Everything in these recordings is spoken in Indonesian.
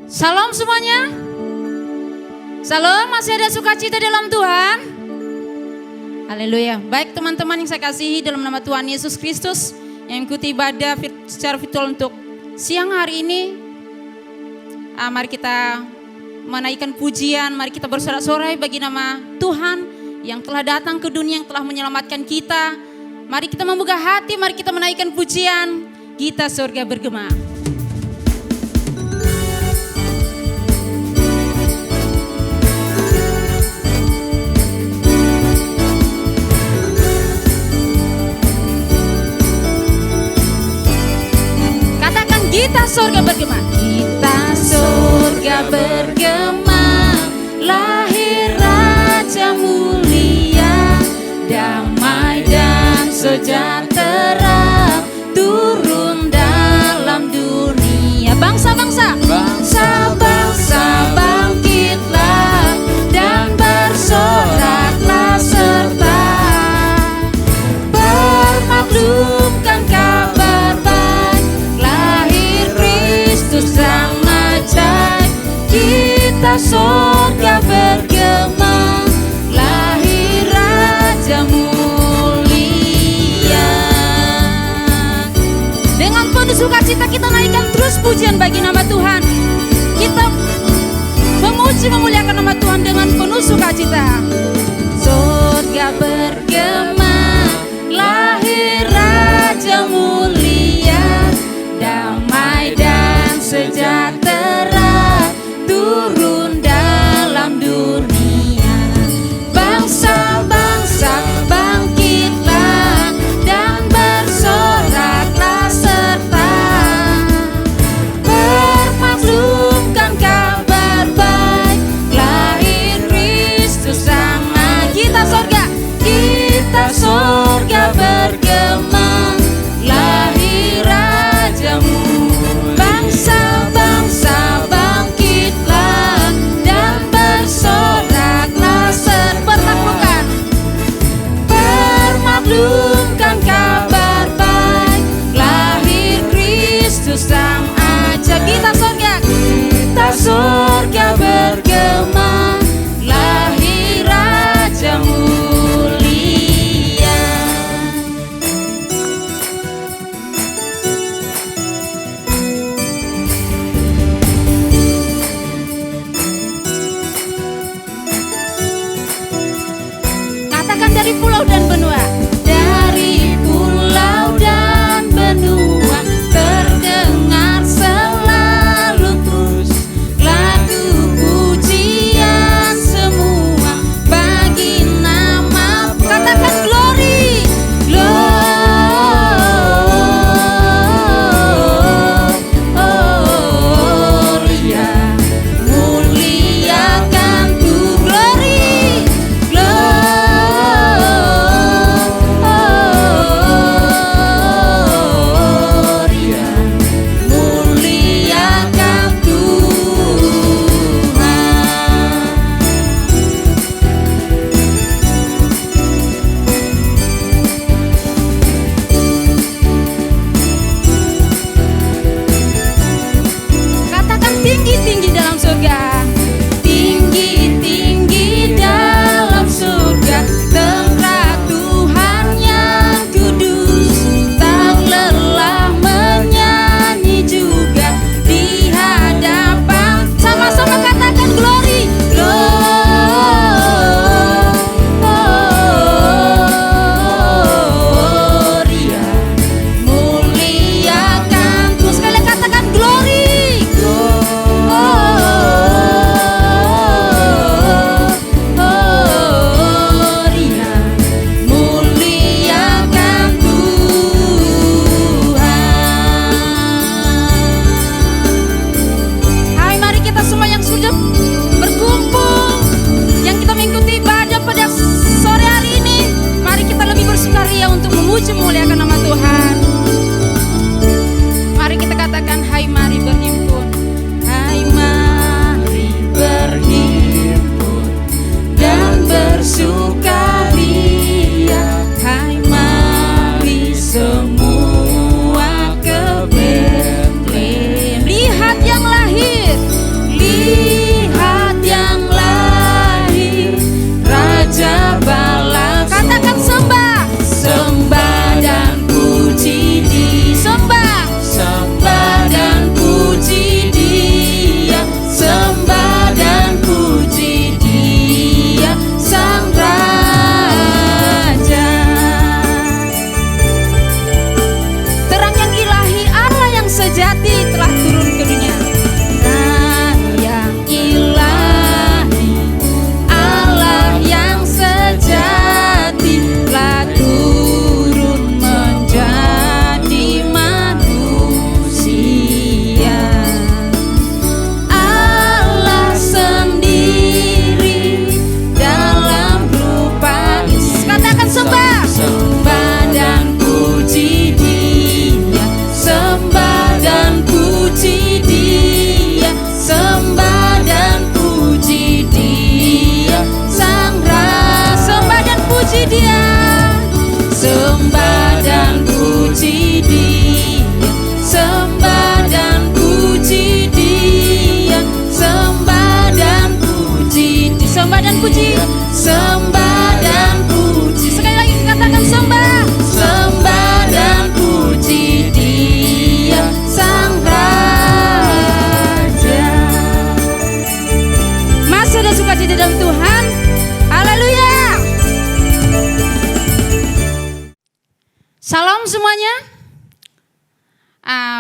Salam semuanya. Salam, masih ada sukacita dalam Tuhan. Haleluya. Baik teman-teman yang saya kasihi dalam nama Tuhan Yesus Kristus yang ikuti ibadah secara virtual untuk siang hari ini. Mari kita menaikkan pujian, mari kita bersorak-sorai bagi nama Tuhan yang telah datang ke dunia, yang telah menyelamatkan kita. Mari kita membuka hati, mari kita menaikkan pujian. Kita surga bergema. Kita surga bergema, kita surga bergema, lahir Raja mulia, damai dan sejahtera, turun dalam dunia. Bangsa-bangsa, bangsa-bangsa bangkitlah dan bersoraklah serta bermaklumkan kabar baik, lahir Kristus Sang Ajaib. Kita surga bergema, lahir Raja mulia. Dengan penuh sukacita kita naikkan terus pujian bagi nama Tuhan. Kita memuji memuliakan nama Tuhan dengan penuh sukacita. Surga bergema, lahir Raja mulia, damai dan sejahtera, turun dalam dunia. Bangsa-bangsa bangkitlah dan bersoraklah serta bermaklumkan kabar baik, lahir Kristus Sang Ajaib. Kita surga bergema, lahir Rajamu. Bangsa-bangsa bangkitlah dan bersoraklah bermaklumkan kabar baik, lahir Kristus Sang Ajaib. Kita surga bergema, lahir Raja mulia. Katakan dari pulau dan benua, dari pulau dan benua terdengar selalu terus lagu pujian semua bagi nama. Katakan glory, gloria, muliakan tu glory, gloria, muliakan Tuhan. Katakan tinggi-tinggi dalam surga, tinggi-tinggi dalam surga, terang Tuhan yang kudus, tak lelah menyanyi juga di hadapan. Sama-sama katakan glory, gloria, muliakan Tuhan. Sekali katakan glory, gloria.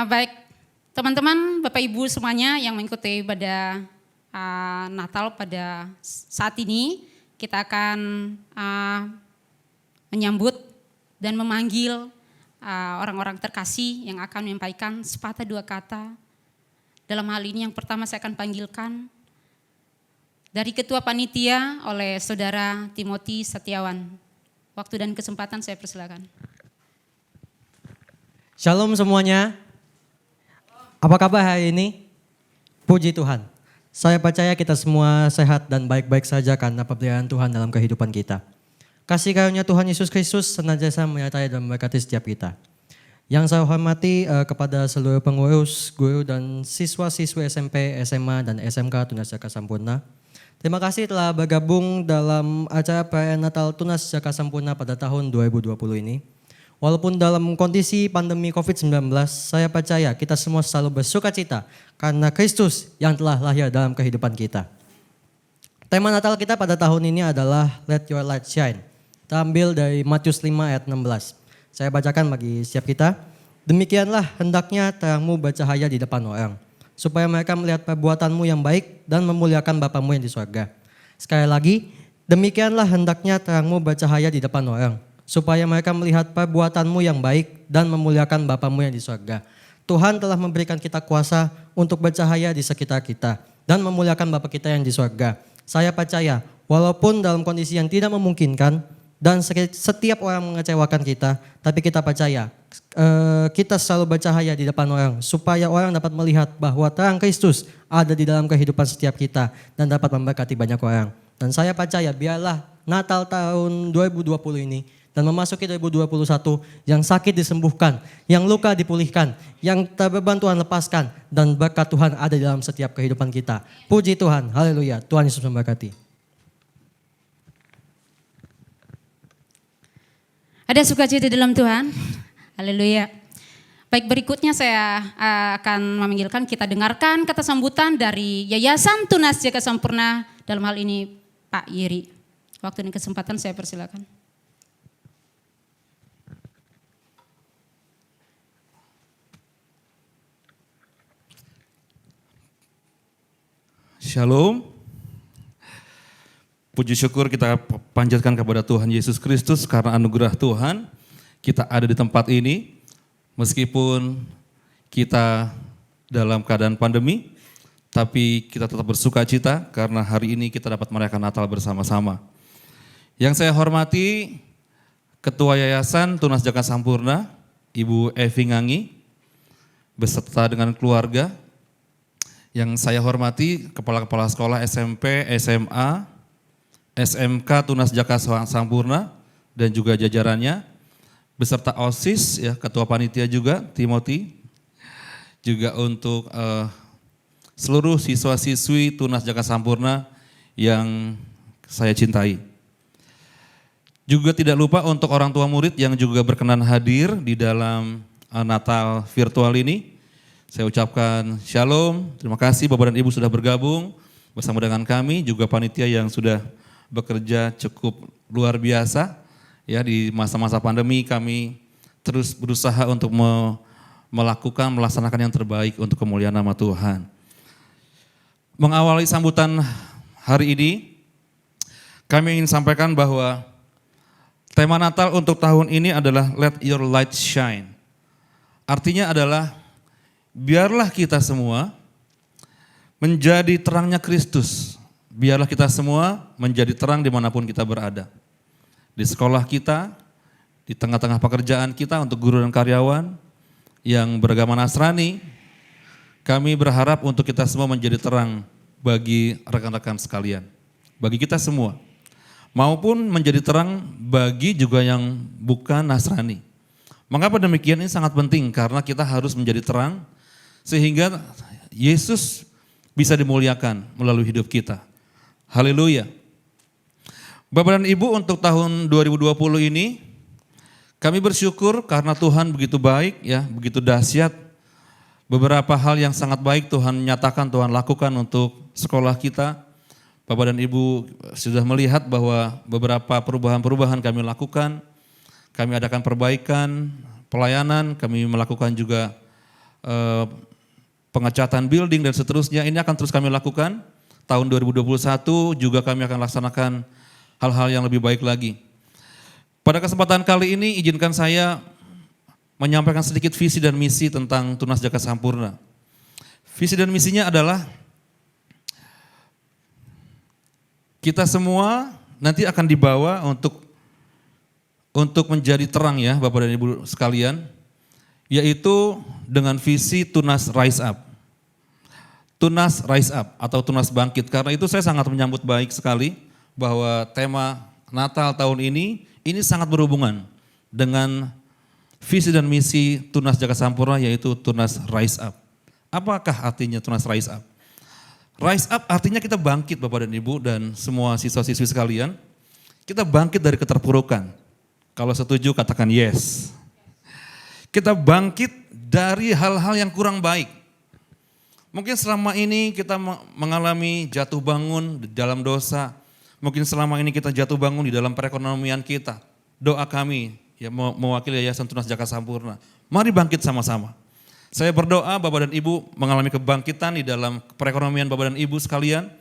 Baik, teman-teman, Bapak Ibu semuanya yang mengikuti ibadah Natal pada saat ini, kita akan menyambut dan memanggil orang-orang terkasih yang akan menyampaikan sepatah dua kata. Dalam hal ini yang pertama saya akan panggilkan dari Ketua Panitia oleh Saudara Timothy Setiawan. Waktu dan kesempatan saya persilakan. Shalom semuanya. Apa kabar hari ini? Puji Tuhan. Saya percaya kita semua sehat dan baik-baik saja karena pemeliharaan Tuhan dalam kehidupan kita. Kasih karunia Tuhan Yesus Kristus senantiasa menyertai dan memberkati setiap kita. Yang saya hormati kepada seluruh pengurus, guru dan siswa-siswi SMP, SMA dan SMK Tunas Jaka Sampurna. Terima kasih telah bergabung dalam acara perayaan Natal Tunas Jaka Sampurna pada tahun 2020 ini. Walaupun dalam kondisi pandemi COVID-19, saya percaya kita semua selalu bersuka cita karena Kristus yang telah lahir dalam kehidupan kita. Tema Natal kita pada tahun ini adalah Let Your Light Shine, terambil dari Matius 5 ayat 16. Saya bacakan bagi setiap kita. Demikianlah hendaknya terangmu bercahaya di depan orang, supaya mereka melihat perbuatanmu yang baik dan memuliakan Bapamu yang di surga. Sekali lagi, demikianlah hendaknya terangmu bercahaya di depan orang, supaya mereka melihat perbuatanmu yang baik dan memuliakan Bapamu yang di surga. Tuhan telah memberikan kita kuasa untuk bercahaya di sekitar kita dan memuliakan Bapa kita yang di surga. Saya percaya walaupun dalam kondisi yang tidak memungkinkan dan setiap orang mengecewakan kita, tapi kita percaya kita selalu bercahaya di depan orang supaya orang dapat melihat bahwa terang Kristus ada di dalam kehidupan setiap kita dan dapat memberkati banyak orang. Dan saya percaya biarlah Natal tahun 2020 ini dan memasuki 2021 yang sakit disembuhkan, yang luka dipulihkan, yang terbeban Tuhan lepaskan, dan berkat Tuhan ada di dalam setiap kehidupan kita. Puji Tuhan, haleluya, Tuhan Yesus memberkati. Ada sukacita dalam Tuhan, haleluya. Baik, berikutnya saya akan memanggilkan kita dengarkan kata sambutan dari Yayasan Tunas Jaka Sampurna, dalam hal ini Pak Yeri. Waktu dan kesempatan saya persilakan. Shalom. Puji syukur kita panjatkan kepada Tuhan Yesus Kristus karena anugerah Tuhan kita ada di tempat ini meskipun kita dalam keadaan pandemi, tapi kita tetap bersuka cita karena hari ini kita dapat merayakan Natal bersama-sama. Yang saya hormati Ketua Yayasan Tunas Jaka Sampurna, Ibu Evi Ngangi, beserta dengan keluarga. Yang saya hormati kepala-kepala sekolah SMP, SMA, SMK Tunas Jaka Sampurna dan juga jajarannya, beserta OSIS, ya, Ketua Panitia juga, Timothy, juga untuk seluruh siswa-siswi Tunas Jaka Sampurna yang saya cintai. Juga tidak lupa untuk orang tua murid yang juga berkenan hadir di dalam Natal virtual ini. Saya ucapkan shalom, terima kasih Bapak dan Ibu sudah bergabung bersama dengan kami, juga panitia yang sudah bekerja cukup luar biasa. Ya, di masa-masa pandemi kami terus berusaha untuk melaksanakan yang terbaik untuk kemuliaan nama Tuhan. Mengawali sambutan hari ini, kami ingin sampaikan bahwa tema Natal untuk tahun ini adalah Let Your Light Shine. Artinya adalah biarlah kita semua menjadi terangnya Kristus. Biarlah kita semua menjadi terang dimanapun kita berada. Di sekolah kita, di tengah-tengah pekerjaan kita untuk guru dan karyawan yang beragama Nasrani, kami berharap untuk kita semua menjadi terang bagi rekan-rekan sekalian. Bagi kita semua. Maupun menjadi terang bagi juga yang bukan Nasrani. Mengapa demikian? Ini sangat penting karena kita harus menjadi terang sehingga Yesus bisa dimuliakan melalui hidup kita. Haleluya. Bapak dan Ibu, untuk tahun 2020 ini kami bersyukur karena Tuhan begitu baik, ya, begitu dahsyat. Beberapa hal yang sangat baik Tuhan nyatakan, Tuhan lakukan untuk sekolah kita. Bapak dan Ibu sudah melihat bahwa beberapa perubahan-perubahan kami lakukan. Kami adakan perbaikan, pelayanan, kami melakukan juga pengecatan building dan seterusnya, ini akan terus kami lakukan. Tahun 2021 juga kami akan laksanakan hal-hal yang lebih baik lagi. Pada kesempatan kali ini izinkan saya menyampaikan sedikit visi dan misi tentang Tunas Jaka Sampurna. Visi dan misinya adalah kita semua nanti akan dibawa untuk menjadi terang ya Bapak dan Ibu sekalian, yaitu dengan visi Tunas Rise Up. Tunas Rise Up atau Tunas Bangkit. Karena itu saya sangat menyambut baik sekali bahwa tema Natal tahun ini sangat berhubungan dengan visi dan misi Tunas Jaka Sampurna, yaitu Tunas Rise Up. Apakah artinya Tunas Rise Up? Rise Up artinya kita bangkit Bapak dan Ibu dan semua siswa-siswi sekalian. Kita bangkit dari keterpurukan. Kalau setuju katakan yes. Kita bangkit dari hal-hal yang kurang baik. Mungkin selama ini kita mengalami jatuh bangun di dalam dosa. Mungkin selama ini kita jatuh bangun di dalam perekonomian kita. Doa kami ya mewakili Yayasan Tunas Jaka Sampurna. Mari bangkit sama-sama. Saya berdoa Bapak dan Ibu mengalami kebangkitan di dalam perekonomian Bapak dan Ibu sekalian.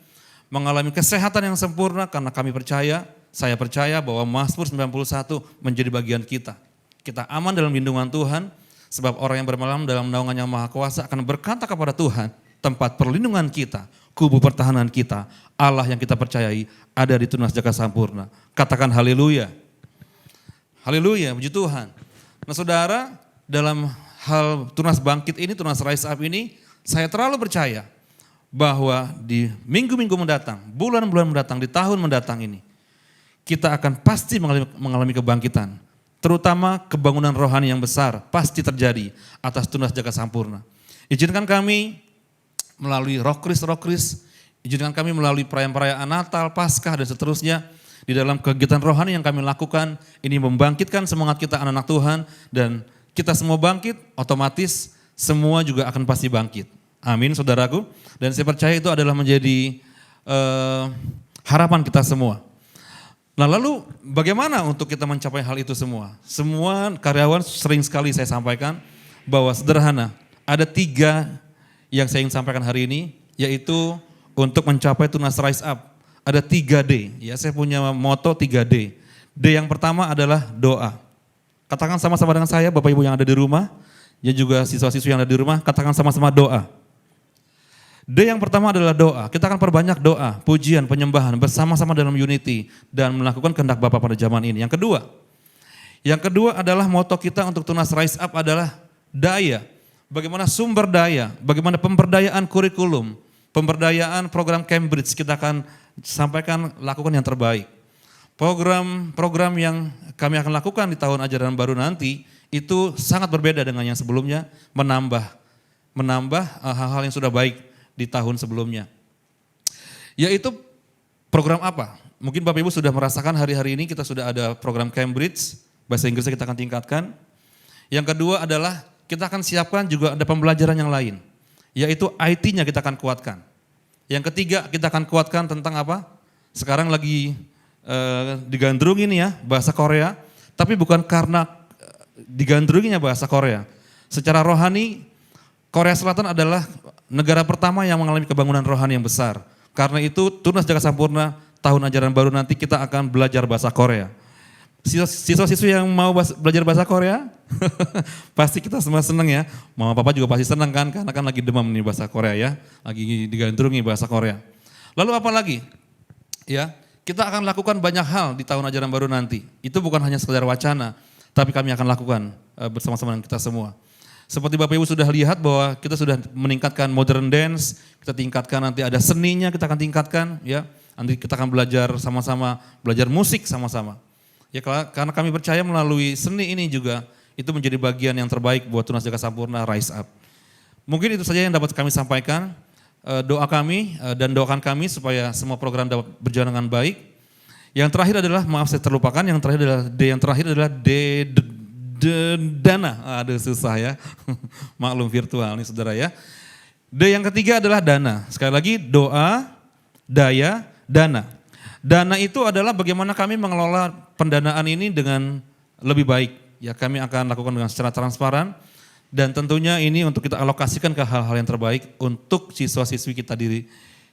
Mengalami kesehatan yang sempurna karena kami percaya, saya percaya bahwa Mazmur 91 menjadi bagian kita. Kita aman dalam lindungan Tuhan, sebab orang yang bermalam dalam naungan yang maha kuasa akan berkata kepada Tuhan, tempat perlindungan kita, kubu pertahanan kita, Allah yang kita percayai ada di Tunas Jaka Sampurna. Katakan haleluya. Haleluya, puji Tuhan. Nah saudara, dalam hal Tunas Bangkit ini, Tunas Rise Up ini, saya terlalu percaya bahwa di minggu-minggu mendatang, bulan-bulan mendatang, di tahun mendatang ini, kita akan pasti mengalami kebangkitan. Terutama kebangunan rohani yang besar pasti terjadi atas Tunas Jaka Sampurna. Izinkan kami melalui rokris, izinkan kami melalui perayaan-perayaan Natal, Paskah dan seterusnya, di dalam kegiatan rohani yang kami lakukan, ini membangkitkan semangat kita anak-anak Tuhan, dan kita semua bangkit, otomatis semua juga akan pasti bangkit. Amin saudaraku. Dan saya percaya itu adalah menjadi harapan kita semua. Nah lalu bagaimana untuk kita mencapai hal itu semua? Semua karyawan sering sekali saya sampaikan bahwa sederhana, ada 3 yang saya ingin sampaikan hari ini, yaitu untuk mencapai Tunas Rise Up. Ada 3D, ya saya punya moto 3D. D yang pertama adalah doa. Katakan sama-sama dengan saya, Bapak Ibu yang ada di rumah, ya juga siswa-siswi yang ada di rumah, katakan sama-sama doa. D yang pertama adalah doa. Kita akan perbanyak doa, pujian, penyembahan bersama-sama dalam unity dan melakukan kehendak Bapa pada zaman ini. Yang kedua adalah moto kita untuk Tunas Rise Up adalah daya. Bagaimana sumber daya, bagaimana pemberdayaan kurikulum, pemberdayaan program Cambridge kita akan sampaikan, lakukan yang terbaik. Program yang kami akan lakukan di tahun ajaran baru nanti itu sangat berbeda dengan yang sebelumnya, menambah hal-hal yang sudah baik di tahun sebelumnya. Yaitu program apa? Mungkin Bapak Ibu sudah merasakan hari-hari ini kita sudah ada program Cambridge, bahasa Inggrisnya kita akan tingkatkan. Yang kedua adalah kita akan siapkan juga ada pembelajaran yang lain, yaitu IT-nya kita akan kuatkan. Yang ketiga kita akan kuatkan tentang apa? Sekarang lagi digandrungin ya bahasa Korea, tapi bukan karena digandrunginya bahasa Korea. Secara rohani, Korea Selatan adalah negara pertama yang mengalami kebangunan rohani yang besar. Karena itu Tunas Jaka Sampurna tahun ajaran baru nanti kita akan belajar bahasa Korea. Siswa-siswi yang mau belajar bahasa Korea, pasti kita semua senang ya. Mama papa juga pasti senang kan, karena kan lagi demam nih bahasa Korea ya. Lagi digandrungi bahasa Korea. Lalu apa lagi? Ya, kita akan lakukan banyak hal di tahun ajaran baru nanti. Itu bukan hanya sekedar wacana, tapi kami akan lakukan bersama-sama dengan kita semua. Seperti Bapak Ibu sudah lihat bahwa kita sudah meningkatkan modern dance, kita tingkatkan nanti ada seninya kita akan tingkatkan ya. Nanti kita akan belajar sama-sama, belajar musik sama-sama. Ya karena kami percaya melalui seni ini juga itu menjadi bagian yang terbaik buat Tunas Jaka Sampurna Rise Up. Mungkin itu saja yang dapat kami sampaikan. Doa kami dan doakan kami supaya semua program dapat berjalan dengan baik. Yang terakhir adalah, maaf saya terlupakan, yang terakhir adalah dana. Aduh susah ya, maklum virtual nih saudara ya. D yang ketiga adalah dana. Sekali lagi doa, daya, dana. Dana itu adalah bagaimana kami mengelola pendanaan ini dengan lebih baik. Ya kami akan lakukan dengan secara transparan Dan tentunya ini untuk kita alokasikan ke hal-hal yang terbaik untuk siswa-siswi kita di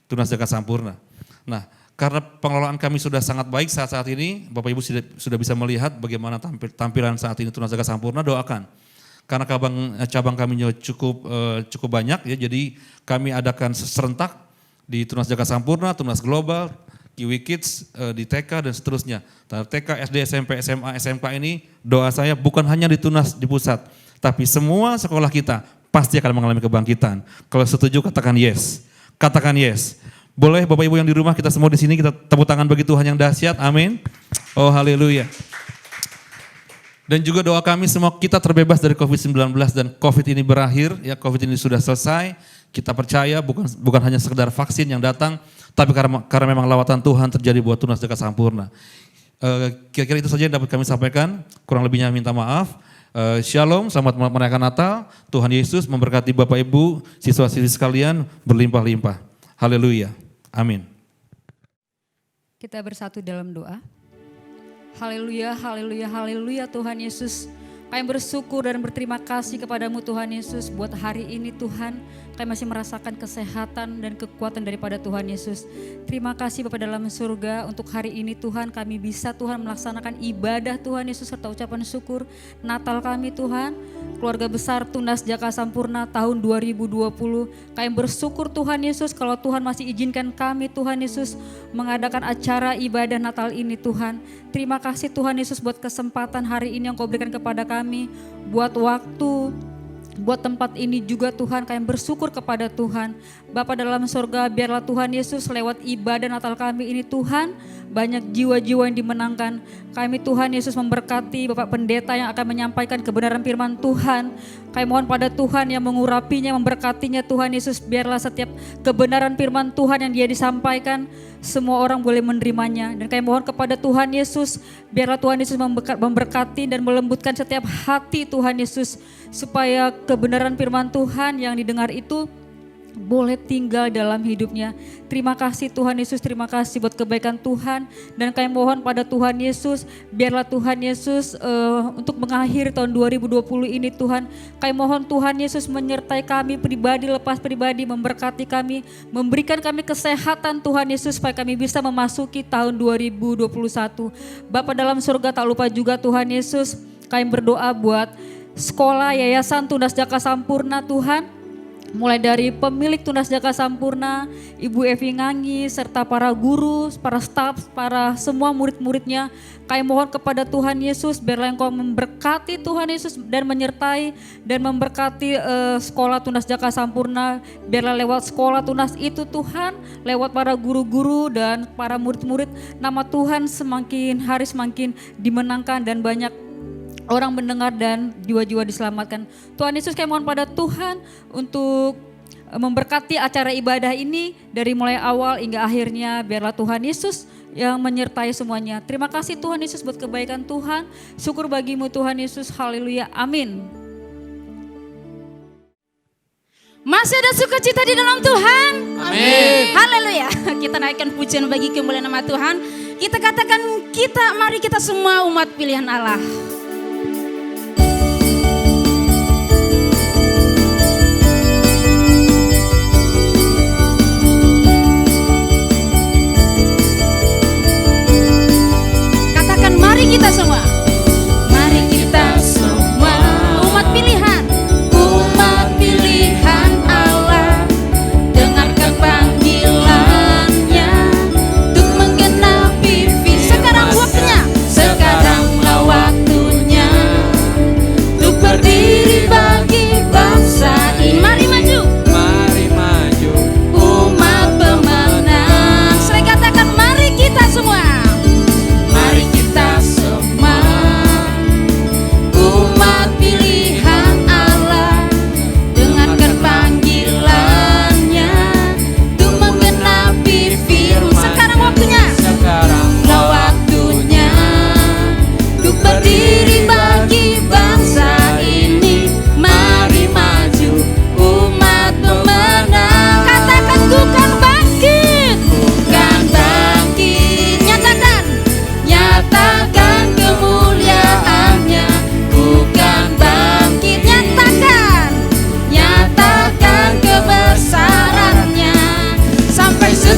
Tunas Jakarta Sampurna. Nah, karena pengelolaan kami sudah sangat baik saat ini, Bapak Ibu sudah bisa melihat bagaimana tampilan saat ini Tunas Jakarta Sampurna, doakan. Karena cabang kami cukup banyak ya, jadi kami adakan serentak di Tunas Jakarta Sampurna, Tunas Global, Kiwi Kids, di TK dan seterusnya. TK, SD, SMP, SMA, SMK ini doa saya bukan hanya di Tunas di pusat, tapi semua sekolah kita pasti akan mengalami kebangkitan. Kalau setuju katakan yes. Katakan yes. Boleh Bapak Ibu yang di rumah, kita semua di sini kita tepuk tangan bagi Tuhan yang dahsyat. Amin. Oh haleluya. Dan juga doa kami semua kita terbebas dari COVID-19 dan COVID ini berakhir, ya COVID ini sudah selesai. Kita percaya bukan hanya sekedar vaksin yang datang, tapi karena memang lawatan Tuhan terjadi buat Tunas Jakarta Sampurna. Kira-kira itu saja yang dapat kami sampaikan, kurang lebihnya minta maaf. Shalom, selamat merayakan Natal. Tuhan Yesus memberkati Bapak Ibu, siswa-siswi sekalian berlimpah-limpah. Haleluya. Amin. Kita bersatu dalam doa. Haleluya, haleluya, haleluya Tuhan Yesus. Kami bersyukur dan berterima kasih kepadamu Tuhan Yesus buat hari ini Tuhan. Kami masih merasakan kesehatan dan kekuatan daripada Tuhan Yesus. Terima kasih Bapa dalam surga untuk hari ini Tuhan kami bisa Tuhan melaksanakan ibadah Tuhan Yesus serta ucapan syukur Natal kami Tuhan. Keluarga besar Tunas Jakarta Sampurna tahun 2020. Kami bersyukur Tuhan Yesus kalau Tuhan masih izinkan kami Tuhan Yesus mengadakan acara ibadah Natal ini Tuhan. Terima kasih Tuhan Yesus buat kesempatan hari ini yang Kau berikan kepada kami. Buat waktu, buat tempat ini juga Tuhan, kami bersyukur kepada Tuhan. Bapa dalam surga, biarlah Tuhan Yesus lewat ibadah Natal kami ini Tuhan, banyak jiwa-jiwa yang dimenangkan. Kami Tuhan Yesus memberkati Bapak Pendeta yang akan menyampaikan kebenaran firman Tuhan. Kami mohon pada Tuhan yang mengurapinya, memberkatinya Tuhan Yesus. Biarlah setiap kebenaran firman Tuhan yang dia disampaikan, semua orang boleh menerimanya. Dan kami mohon kepada Tuhan Yesus, biarlah Tuhan Yesus memberkati dan melembutkan setiap hati Tuhan Yesus. Supaya kebenaran firman Tuhan yang didengar itu boleh tinggal dalam hidupnya. Terima kasih Tuhan Yesus, terima kasih buat kebaikan Tuhan. Dan kami mohon pada Tuhan Yesus, biarlah Tuhan Yesus untuk mengakhiri tahun 2020 ini Tuhan. Kami mohon Tuhan Yesus menyertai kami pribadi lepas pribadi, memberkati kami, memberikan kami kesehatan Tuhan Yesus supaya kami bisa memasuki tahun 2021. Bapa dalam surga, tak lupa juga Tuhan Yesus, kami berdoa buat sekolah Yayasan Tunas Jakarta Sampurna Tuhan. Mulai dari pemilik Tunas Jakarta Sampurna, Ibu Evi Ngangi, serta para guru, para staf, para semua murid-muridnya. Kami mohon kepada Tuhan Yesus, biarlah Engkau memberkati Tuhan Yesus dan menyertai dan memberkati sekolah Tunas Jakarta Sampurna. Biarlah lewat sekolah Tunas itu Tuhan, lewat para guru-guru dan para murid-murid, nama Tuhan semakin hari semakin dimenangkan dan banyak orang mendengar dan jiwa-jiwa diselamatkan. Tuhan Yesus, kami mohon pada Tuhan untuk memberkati acara ibadah ini dari mulai awal hingga akhirnya. Biarlah Tuhan Yesus yang menyertai semuanya. Terima kasih Tuhan Yesus buat kebaikan Tuhan. Syukur bagimu Tuhan Yesus. Haleluya. Amin. Masih ada sukacita di dalam Tuhan. Amin. Haleluya. Kita naikkan pujian bagi kemuliaan nama Tuhan. Kita katakan mari kita semua umat pilihan Allah. Kita semua, mari kita semua umat pilihan Allah, dengarkan panggilannya untuk menggenapi visi. Sekaranglah waktunya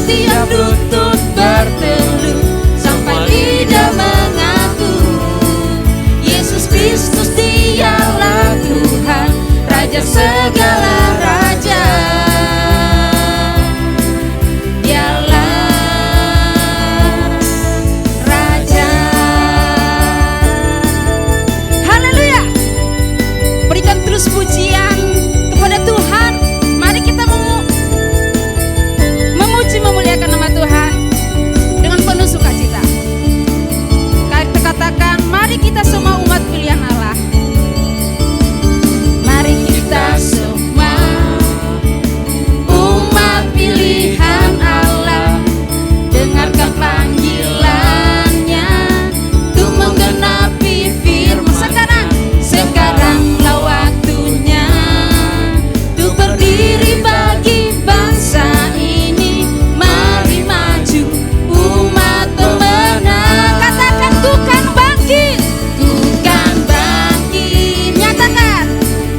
setiap lutut berteduh sampai lidah mengaku Yesus Kristus dialah Tuhan, Raja segala raja. Terus pujian kepada Tuhan. Mari kita memuji memuliakan nama Tuhan dengan penuh sukacita. Kita katakan, mari kita semua umat pilihan Allah. Mari kita semua umat pilihan Allah, dengarkan panggilannya untuk menggenapi firman. Sekaranglah waktunya untuk berdiri bagi bangsa ini. Mari maju umat pemenang. Katakan, ku kan bangkit, ku kan bangkit.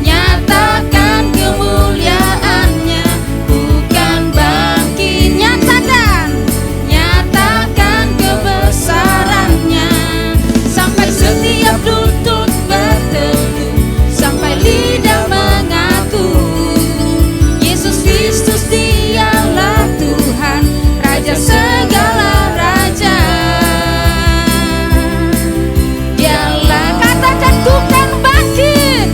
Nyatakan kemuliaannya. Ku kan bangkit, nyatakan kebesarannya. Sampai setiap lutut berteduh, sampai lidah mengaku Yesus Kristus dialah Tuhan, Raja segala raja. Dialah, katakan, ku kan bangkit,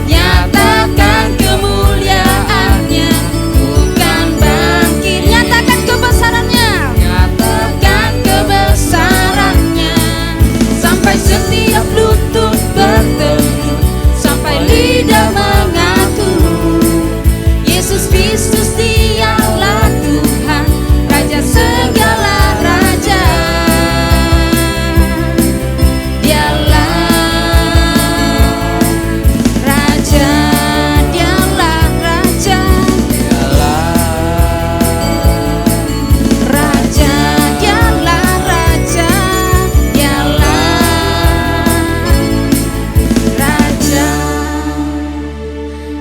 nyatakan kemuliaannya. Ku kan bangkit, nyatakan kebesarannya. Sampai setiap lutut berteduh, sampai lidah mengaku Yesus Kristus dialah Tuhan, Raja segala raja. Dialah Raja, dialah Raja. Raja, dialah Raja.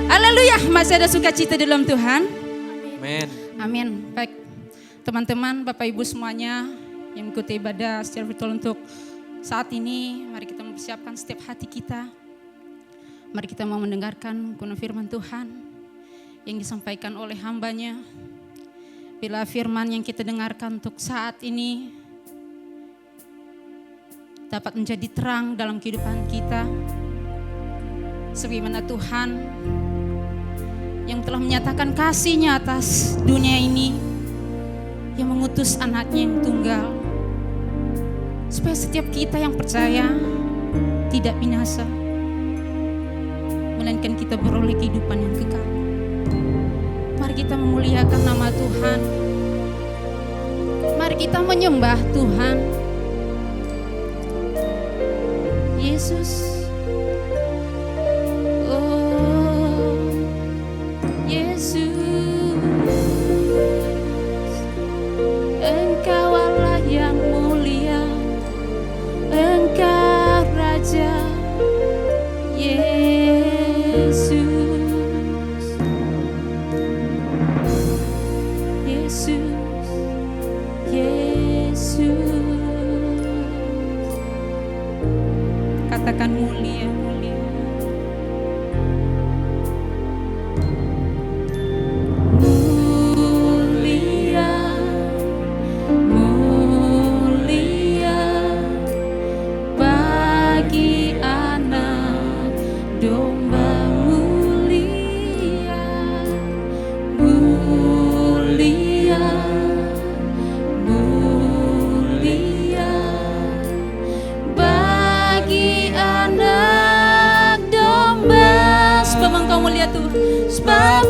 Haleluya, masih ada sukacita dalam Tuhan. Amin. Amin. Baik, teman-teman, Bapak Ibu semuanya yang mengikuti ibadah secara virtual untuk saat ini, mari kita mempersiapkan setiap hati kita. Mari kita mau mendengarkan kuno firman Tuhan yang disampaikan oleh hambanya. Bila firman yang kita dengarkan untuk saat ini dapat menjadi terang dalam kehidupan kita, sebagaimana Tuhan yang telah menyatakan kasih-Nya atas dunia ini, yang mengutus anaknya yang tunggal, supaya setiap kita yang percaya tidak binasa, melainkan kita beroleh kehidupan yang kekal. Mari kita memuliakan nama Tuhan. Mari kita menyembah Tuhan. Yesus, Yesus, Engkau Allah yang mulia, Engkau Raja. Yesus, Yesus, Yesus. Katakan mulia, mulia. Sebab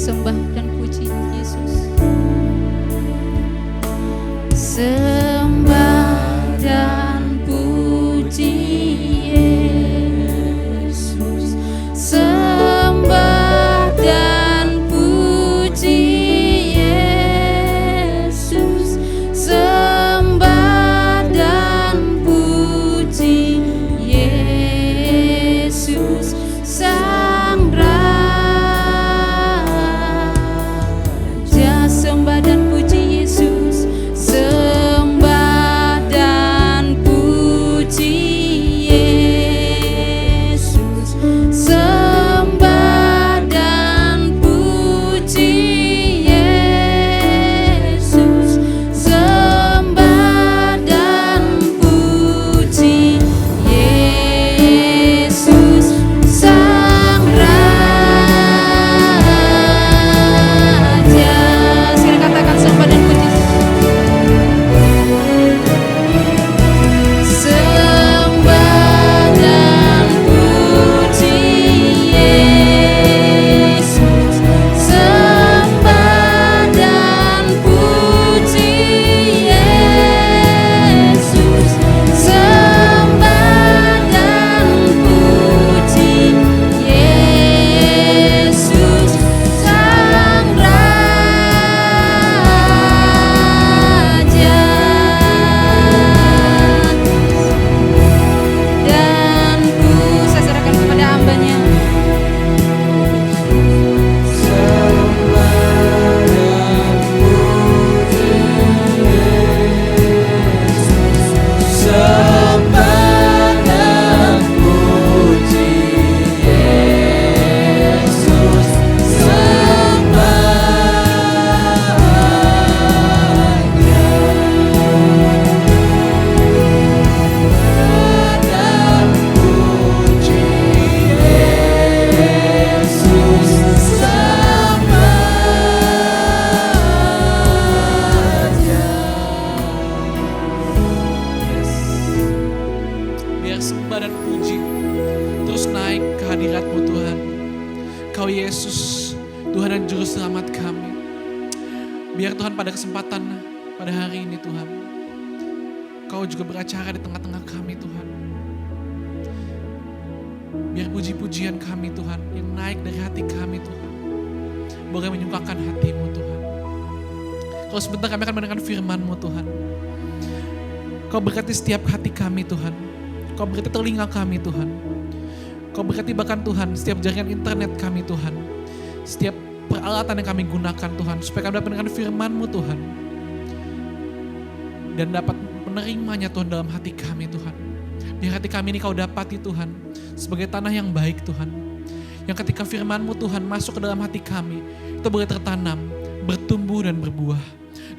sembah dan puji Yesus. Sembah dan puji Yesus. Sembah dan puji Yesus. Sembah dan puji Yesus. Sang Raja. Sembah dan puji Yesus. Sembah dan puji Yesus. Sembah dan puji Yesus. Sembah dan puji Yesus. Sang Raja. Sekali katakan sembah dan puji. Sembah dan puji Yesus. Sembah dan puji Yesus. Sembah dan puji Yesus. Sang Raja. Dan saya serahkan kepada hambanya. Biar sembah dan puji terus naik ke hadirat-Mu Tuhan. Kau Yesus, Tuhan dan Juru Selamat kami. Biar Tuhan pada kesempatan pada hari ini Tuhan, Kau juga beracara di tengah-tengah kami Tuhan. Biar puji-pujian kami Tuhan yang naik dari hati kami Tuhan, boleh menyukakan hati-Mu Tuhan. Kalau sebentar kami akan mendengarkan firman-Mu Tuhan. Kau berkati setiap hati kami Tuhan. Kau berkati telinga kami Tuhan. Kau berkati bahkan Tuhan setiap jaringan internet kami Tuhan. Setiap peralatan yang kami gunakan Tuhan. Supaya kami dapat mendengar firman-Mu Tuhan. Dan dapat menerimanya Tuhan dalam hati kami Tuhan. Biar hati kami ini Kau dapati Tuhan. Sebagai tanah yang baik Tuhan. Yang ketika firman-Mu Tuhan masuk ke dalam hati kami. Itu boleh tertanam, bertumbuh dan berbuah.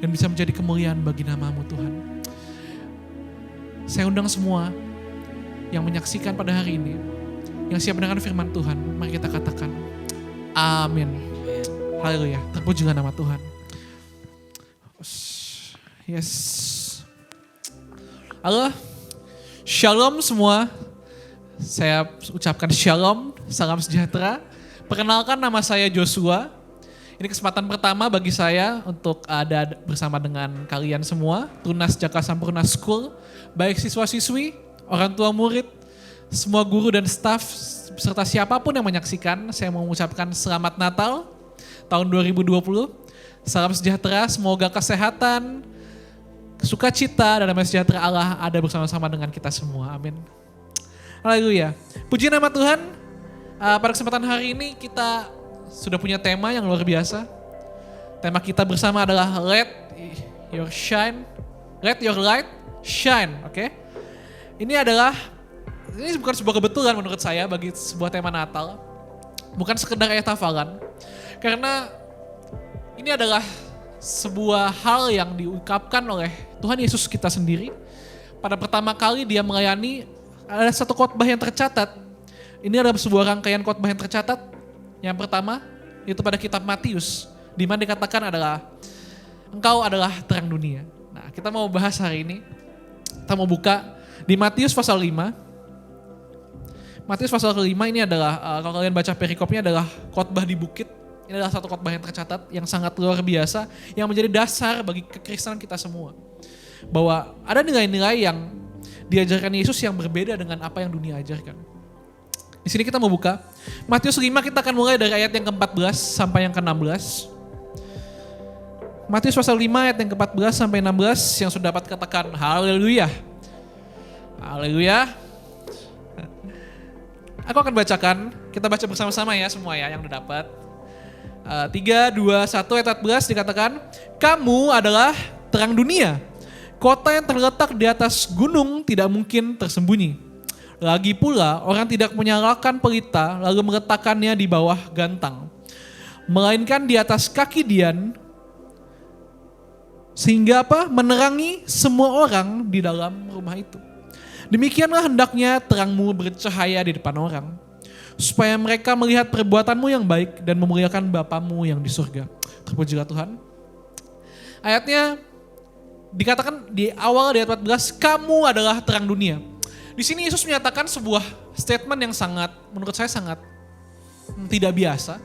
Dan bisa menjadi kemuliaan bagi nama-Mu Tuhan. Saya undang semua yang menyaksikan pada hari ini, yang siap mendengar firman Tuhan, mari kita katakan, amin. Haleluya, terpujilah nama Tuhan. Yes. Halo, shalom semua. Saya ucapkan shalom, salam sejahtera. Perkenalkan, nama saya Joshua. Ini kesempatan pertama bagi saya untuk ada bersama dengan kalian semua, Tunas Jaka Sampurna School, baik siswa-siswi, orang tua murid, semua guru dan staf, serta siapapun yang menyaksikan. Saya mau mengucapkan selamat Natal tahun 2020. Salam sejahtera, semoga kesehatan, sukacita, dan damai sejahtera Allah ada bersama-sama dengan kita semua. Amin. Haleluya. Puji nama Tuhan. Pada kesempatan hari ini kita sudah punya tema yang luar biasa. Tema kita bersama adalah Let Your Light Shine. Oke? Ini bukan sebuah kebetulan menurut saya bagi sebuah tema Natal. Bukan sekedar ayat hafalan. Karena ini adalah sebuah hal yang diungkapkan oleh Tuhan Yesus kita sendiri. Pada pertama kali dia melayani, ada satu khotbah yang tercatat. Ini adalah sebuah rangkaian khotbah yang tercatat. Yang pertama, itu pada kitab Matius. Di mana dikatakan adalah, engkau adalah terang dunia. Nah, kita mau bahas hari ini. Kita mau buka di Matius pasal 5. Matius pasal ke-5 ini adalah, kalau kalian baca perikopnya adalah khotbah di bukit Ini adalah satu khotbah yang tercatat, yang sangat luar biasa, yang menjadi dasar bagi kekristenan kita semua. Bahwa ada nilai-nilai yang diajarkan Yesus yang berbeda dengan apa yang dunia ajarkan. Di sini kita mau buka Matius 5, kita akan mulai dari ayat yang ke-14 sampai yang ke-16. Matius pasal 5 ayat yang ke-14 sampai 16, yang sudah dapat katakan haleluya. Haleluya. Aku akan bacakan, kita baca bersama-sama ya semua ya yang udah dapat. 3, 2, 1 ayat 14 dikatakan, kamu adalah terang dunia. Kota yang terletak di atas gunung tidak mungkin tersembunyi. Lagi pula orang tidak menyalakan pelita lalu meletakkannya di bawah gantang. Melainkan di atas kaki dian sehingga menerangi semua orang di dalam rumah itu. Demikianlah hendaknya terangmu bercahaya di depan orang, supaya mereka melihat perbuatanmu yang baik dan memuliakan Bapamu yang di surga. Terpujilah Tuhan. Ayatnya dikatakan di awal di ayat 14, kamu adalah terang dunia. Di sini Yesus menyatakan sebuah statement yang sangat, menurut saya sangat tidak biasa.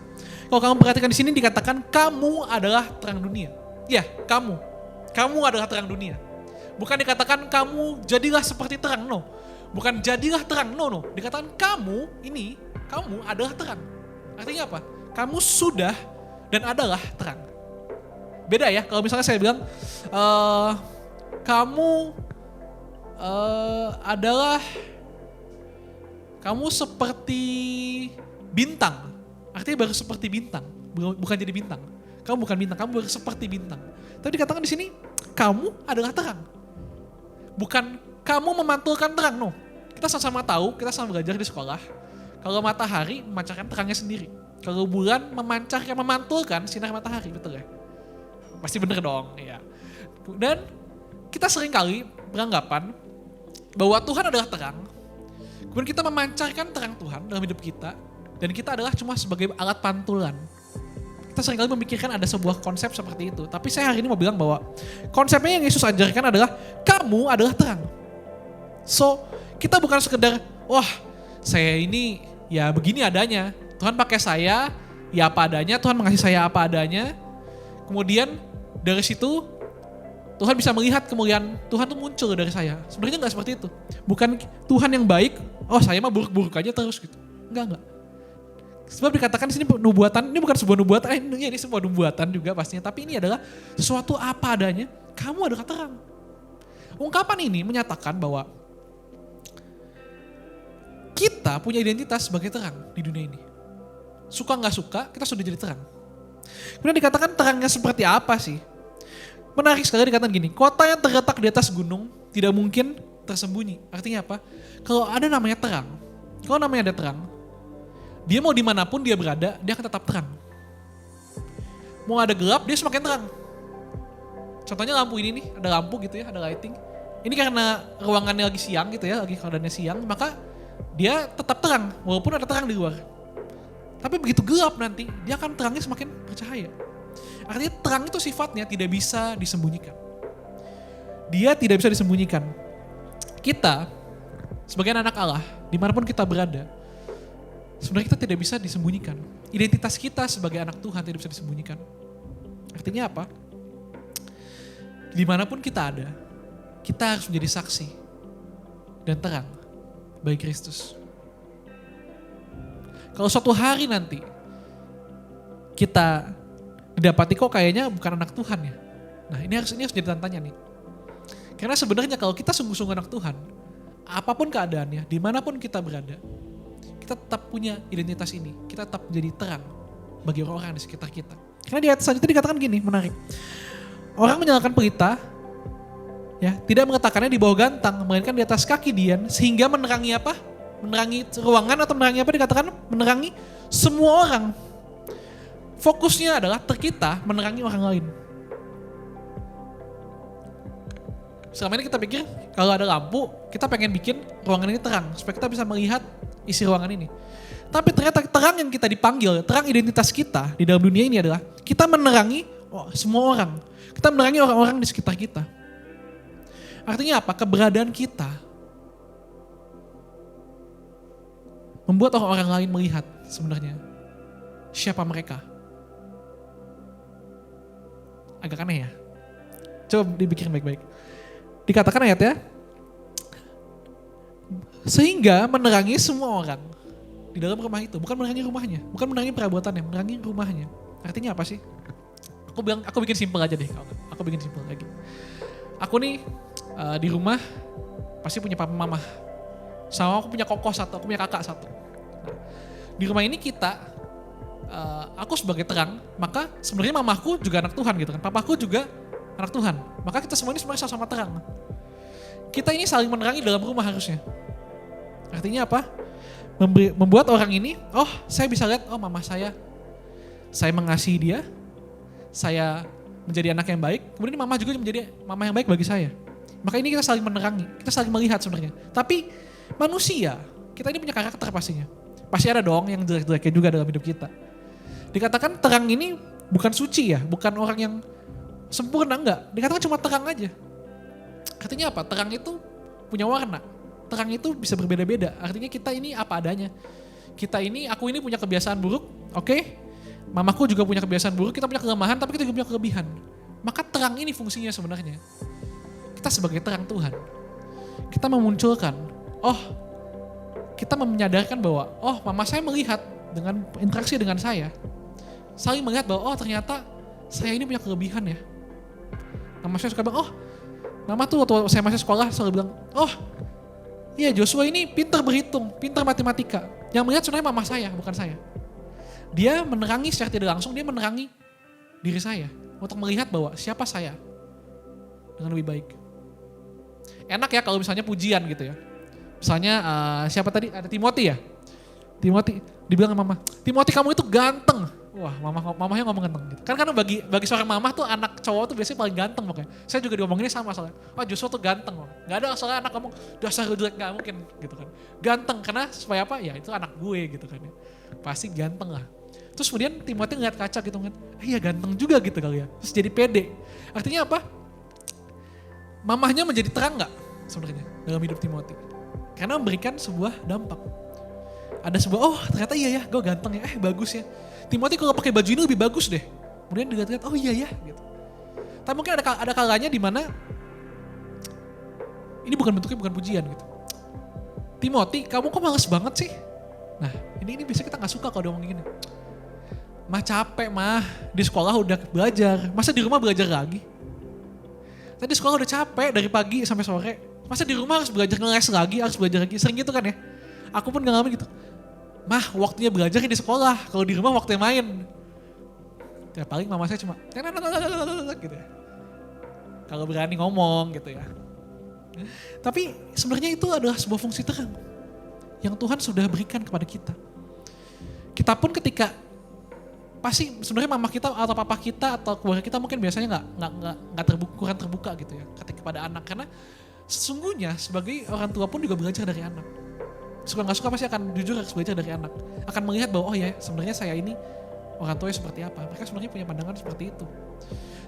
Kalau kamu perhatikan di sini dikatakan kamu adalah terang dunia. Ya, kamu adalah terang dunia. Bukan dikatakan kamu jadilah seperti terang, no. Bukan jadilah terang, no. Dikatakan kamu adalah terang. Artinya apa? Kamu sudah dan adalah terang. Beda ya, kalau misalnya saya bilang, kamu seperti bintang. Artinya baru seperti bintang, bukan jadi bintang. Kamu bukan bintang, kamu baru seperti bintang. Tapi dikatakan di sini, kamu adalah terang. Bukan kamu memantulkan terang, no. Kita sama-sama tahu, kita sama belajar di sekolah. Kalau matahari memancarkan terangnya sendiri. Kalau bulan memantulkan sinar matahari, betul ya? Pasti bener dong, ya. Dan kita sering kali beranggapan bahwa Tuhan adalah terang. Kemudian kita memancarkan terang Tuhan dalam hidup kita. Dan kita adalah cuma sebagai alat pantulan. Kita seringkali memikirkan ada sebuah konsep seperti itu. Tapi saya hari ini mau bilang bahwa konsepnya yang Yesus ajarkan adalah kamu adalah terang. So, kita bukan sekedar, wah saya ini ya begini adanya. Tuhan pakai saya, ya apa adanya. Tuhan mengasihi saya apa adanya. Kemudian dari situ Tuhan bisa melihat kemuliaan Tuhan tuh muncul dari saya. Sebenarnya gak seperti itu. Bukan Tuhan yang baik, oh saya mah buruk-buruk aja terus gitu. Enggak. Sebab dikatakan di sini nubuatan, ini bukan sebuah nubuatan, ini sebuah nubuatan juga pastinya. Tapi ini adalah sesuatu apa adanya, kamu adalah terang. Ungkapan ini menyatakan bahwa kita punya identitas sebagai terang di dunia ini. Suka gak suka, kita sudah jadi terang. Kemudian dikatakan terangnya seperti apa sih? Menarik sekali dikatakan gini, kota yang terletak di atas gunung tidak mungkin tersembunyi. Artinya apa? Kalau ada namanya terang, kalau namanya ada terang, dia mau dimanapun dia berada, dia akan tetap terang. Mau ada gelap, dia semakin terang. Contohnya lampu ini nih, ada lampu gitu ya, ada lighting. Ini karena ruangannya lagi siang gitu ya, lagi keadaannya siang, maka dia tetap terang, walaupun ada terang di luar. Tapi begitu gelap nanti, dia akan terangnya semakin bercahaya. Artinya terang itu sifatnya tidak bisa disembunyikan. Dia tidak bisa disembunyikan. Kita, sebagai anak Allah, dimanapun kita berada, sebenarnya kita tidak bisa disembunyikan. Identitas kita sebagai anak Tuhan tidak bisa disembunyikan. Artinya apa? Dimanapun kita ada, kita harus menjadi saksi dan terang bagi Kristus. Kalau suatu hari nanti kita didapati kok kayaknya bukan anak Tuhan ya. Nah ini harus jadi tantangan nih. Karena sebenarnya kalau kita sungguh-sungguh anak Tuhan, apapun keadaannya, dimanapun kita berada, kita tetap punya identitas ini. Kita tetap menjadi terang bagi orang-orang di sekitar kita. Karena di ayat selanjutnya dikatakan gini, menarik. Orang menyalakan pelita, ya, tidak meletakkannya di bawah gantang, melainkan di atas kaki dian, sehingga menerangi apa? Menerangi ruangan atau menerangi apa dikatakan? Menerangi semua orang. Fokusnya adalah kita menerangi orang lain. Selama ini kita pikir kalau ada lampu, kita pengen bikin ruangan ini terang supaya kita bisa melihat isi ruangan ini. Tapi ternyata terang yang kita dipanggil, terang identitas kita di dalam dunia ini adalah kita menerangi semua orang. Kita menerangi orang-orang di sekitar kita. Artinya apa? Keberadaan kita membuat orang-orang lain melihat sebenarnya siapa mereka. agak aneh ya. Coba dipikirin baik-baik. Dikatakan ayatnya, sehingga menerangi semua orang di dalam rumah itu. Bukan menerangi rumahnya, bukan menerangi perabotannya, menerangi rumahnya. Artinya apa sih? Aku bikin simpel aja deh. Aku bikin simpel lagi. Aku nih di rumah pasti punya papa mama. Sama aku punya kokoh satu, aku punya kakak satu. Nah, di rumah ini aku sebagai terang, maka sebenarnya mamaku juga anak Tuhan gitu kan. Papaku juga anak Tuhan. Maka kita semua ini sebenarnya sama-sama terang. Kita ini saling menerangi dalam rumah harusnya. Artinya apa? Membuat orang ini, oh saya bisa lihat, oh mama saya mengasihi dia, saya menjadi anak yang baik, kemudian mama juga menjadi mama yang baik bagi saya. Maka ini kita saling menerangi, kita saling melihat sebenarnya. Tapi manusia, kita ini punya karakter pastinya. Pasti ada dong yang jelek-jeleknya juga dalam hidup kita. Dikatakan terang ini bukan suci ya, bukan orang yang sempurna, enggak. Dikatakan cuma terang aja. Artinya apa? Terang itu punya warna. Terang itu bisa berbeda-beda. Artinya kita ini apa adanya. Aku ini punya kebiasaan buruk, oke? Mamaku juga punya kebiasaan buruk, kita punya kelemahan, tapi kita juga punya kelebihan. Maka terang ini fungsinya sebenarnya. Kita sebagai terang Tuhan. Kita memunculkan, kita menyadarkan bahwa, mama saya melihat dengan interaksi dengan saya. Saling melihat bahwa, ternyata saya ini punya kelebihan ya. Mama saya suka bilang, mama tuh waktu saya masih sekolah selalu bilang, iya Joshua ini pintar berhitung, pintar matematika. Yang melihat sebenarnya mama saya, bukan saya. Dia menerangi secara tidak langsung, dia menerangi diri saya. Untuk melihat bahwa siapa saya dengan lebih baik. Enak ya kalau misalnya pujian gitu ya. Misalnya siapa tadi, ada Timothy ya. Timothy, dibilang sama mama, Timothy kamu itu ganteng. Wah mamanya ngomong ganteng gitu. Karena bagi seorang mama tuh anak cowok tuh biasanya paling ganteng makanya. Saya juga diomonginnya sama soalnya. Joshua tuh ganteng. Gak ada soalnya anak ngomong dasar jelek, gak mungkin gitu kan. Ganteng karena supaya apa? Ya itu anak gue gitu kan ya. Pasti ganteng lah. Terus kemudian Timothy ngeliat kaca gitu kan. Iya ganteng juga gitu kali ya. Terus jadi pede. Artinya apa? Mamahnya menjadi terang gak sebenarnya dalam hidup Timothy? Karena memberikan sebuah dampak. Ada sebuah, ternyata iya ya gue ganteng ya. Bagus ya. Timothy kalau pakai baju ini lebih bagus deh. Kemudian dilihat-lihat, iya ya gitu. Tapi mungkin ada kalanya di mana ini bentuknya bukan pujian gitu. Timothy, kamu kok males banget sih? Nah, ini biasa kita nggak suka kalau dia ngomong gini. Mah capek mah, di sekolah udah belajar, masa di rumah belajar lagi? Tadi sekolah udah capek dari pagi sampai sore, masa di rumah harus belajar ngeles lagi, harus belajar lagi, sering gitu kan ya? Aku pun ngalamin gitu. Mah waktunya belajar di sekolah, kalau di rumah waktunya main. Ya paling mama saya cuma gitu ya. Kalau berani ngomong gitu ya. Tapi sebenarnya itu adalah sebuah fungsi terang yang Tuhan sudah berikan kepada kita. Kita pun ketika pasti sebenarnya mama kita atau papa kita atau keluarga kita mungkin biasanya nggak kurang terbuka gitu ya ketika pada anak, karena sesungguhnya sebagai orang tua pun juga belajar dari anak. Suka gak suka pasti akan jujur harus belajar dari anak. Akan melihat bahwa sebenarnya saya ini orang tuanya seperti apa. Mereka sebenarnya punya pandangan seperti itu.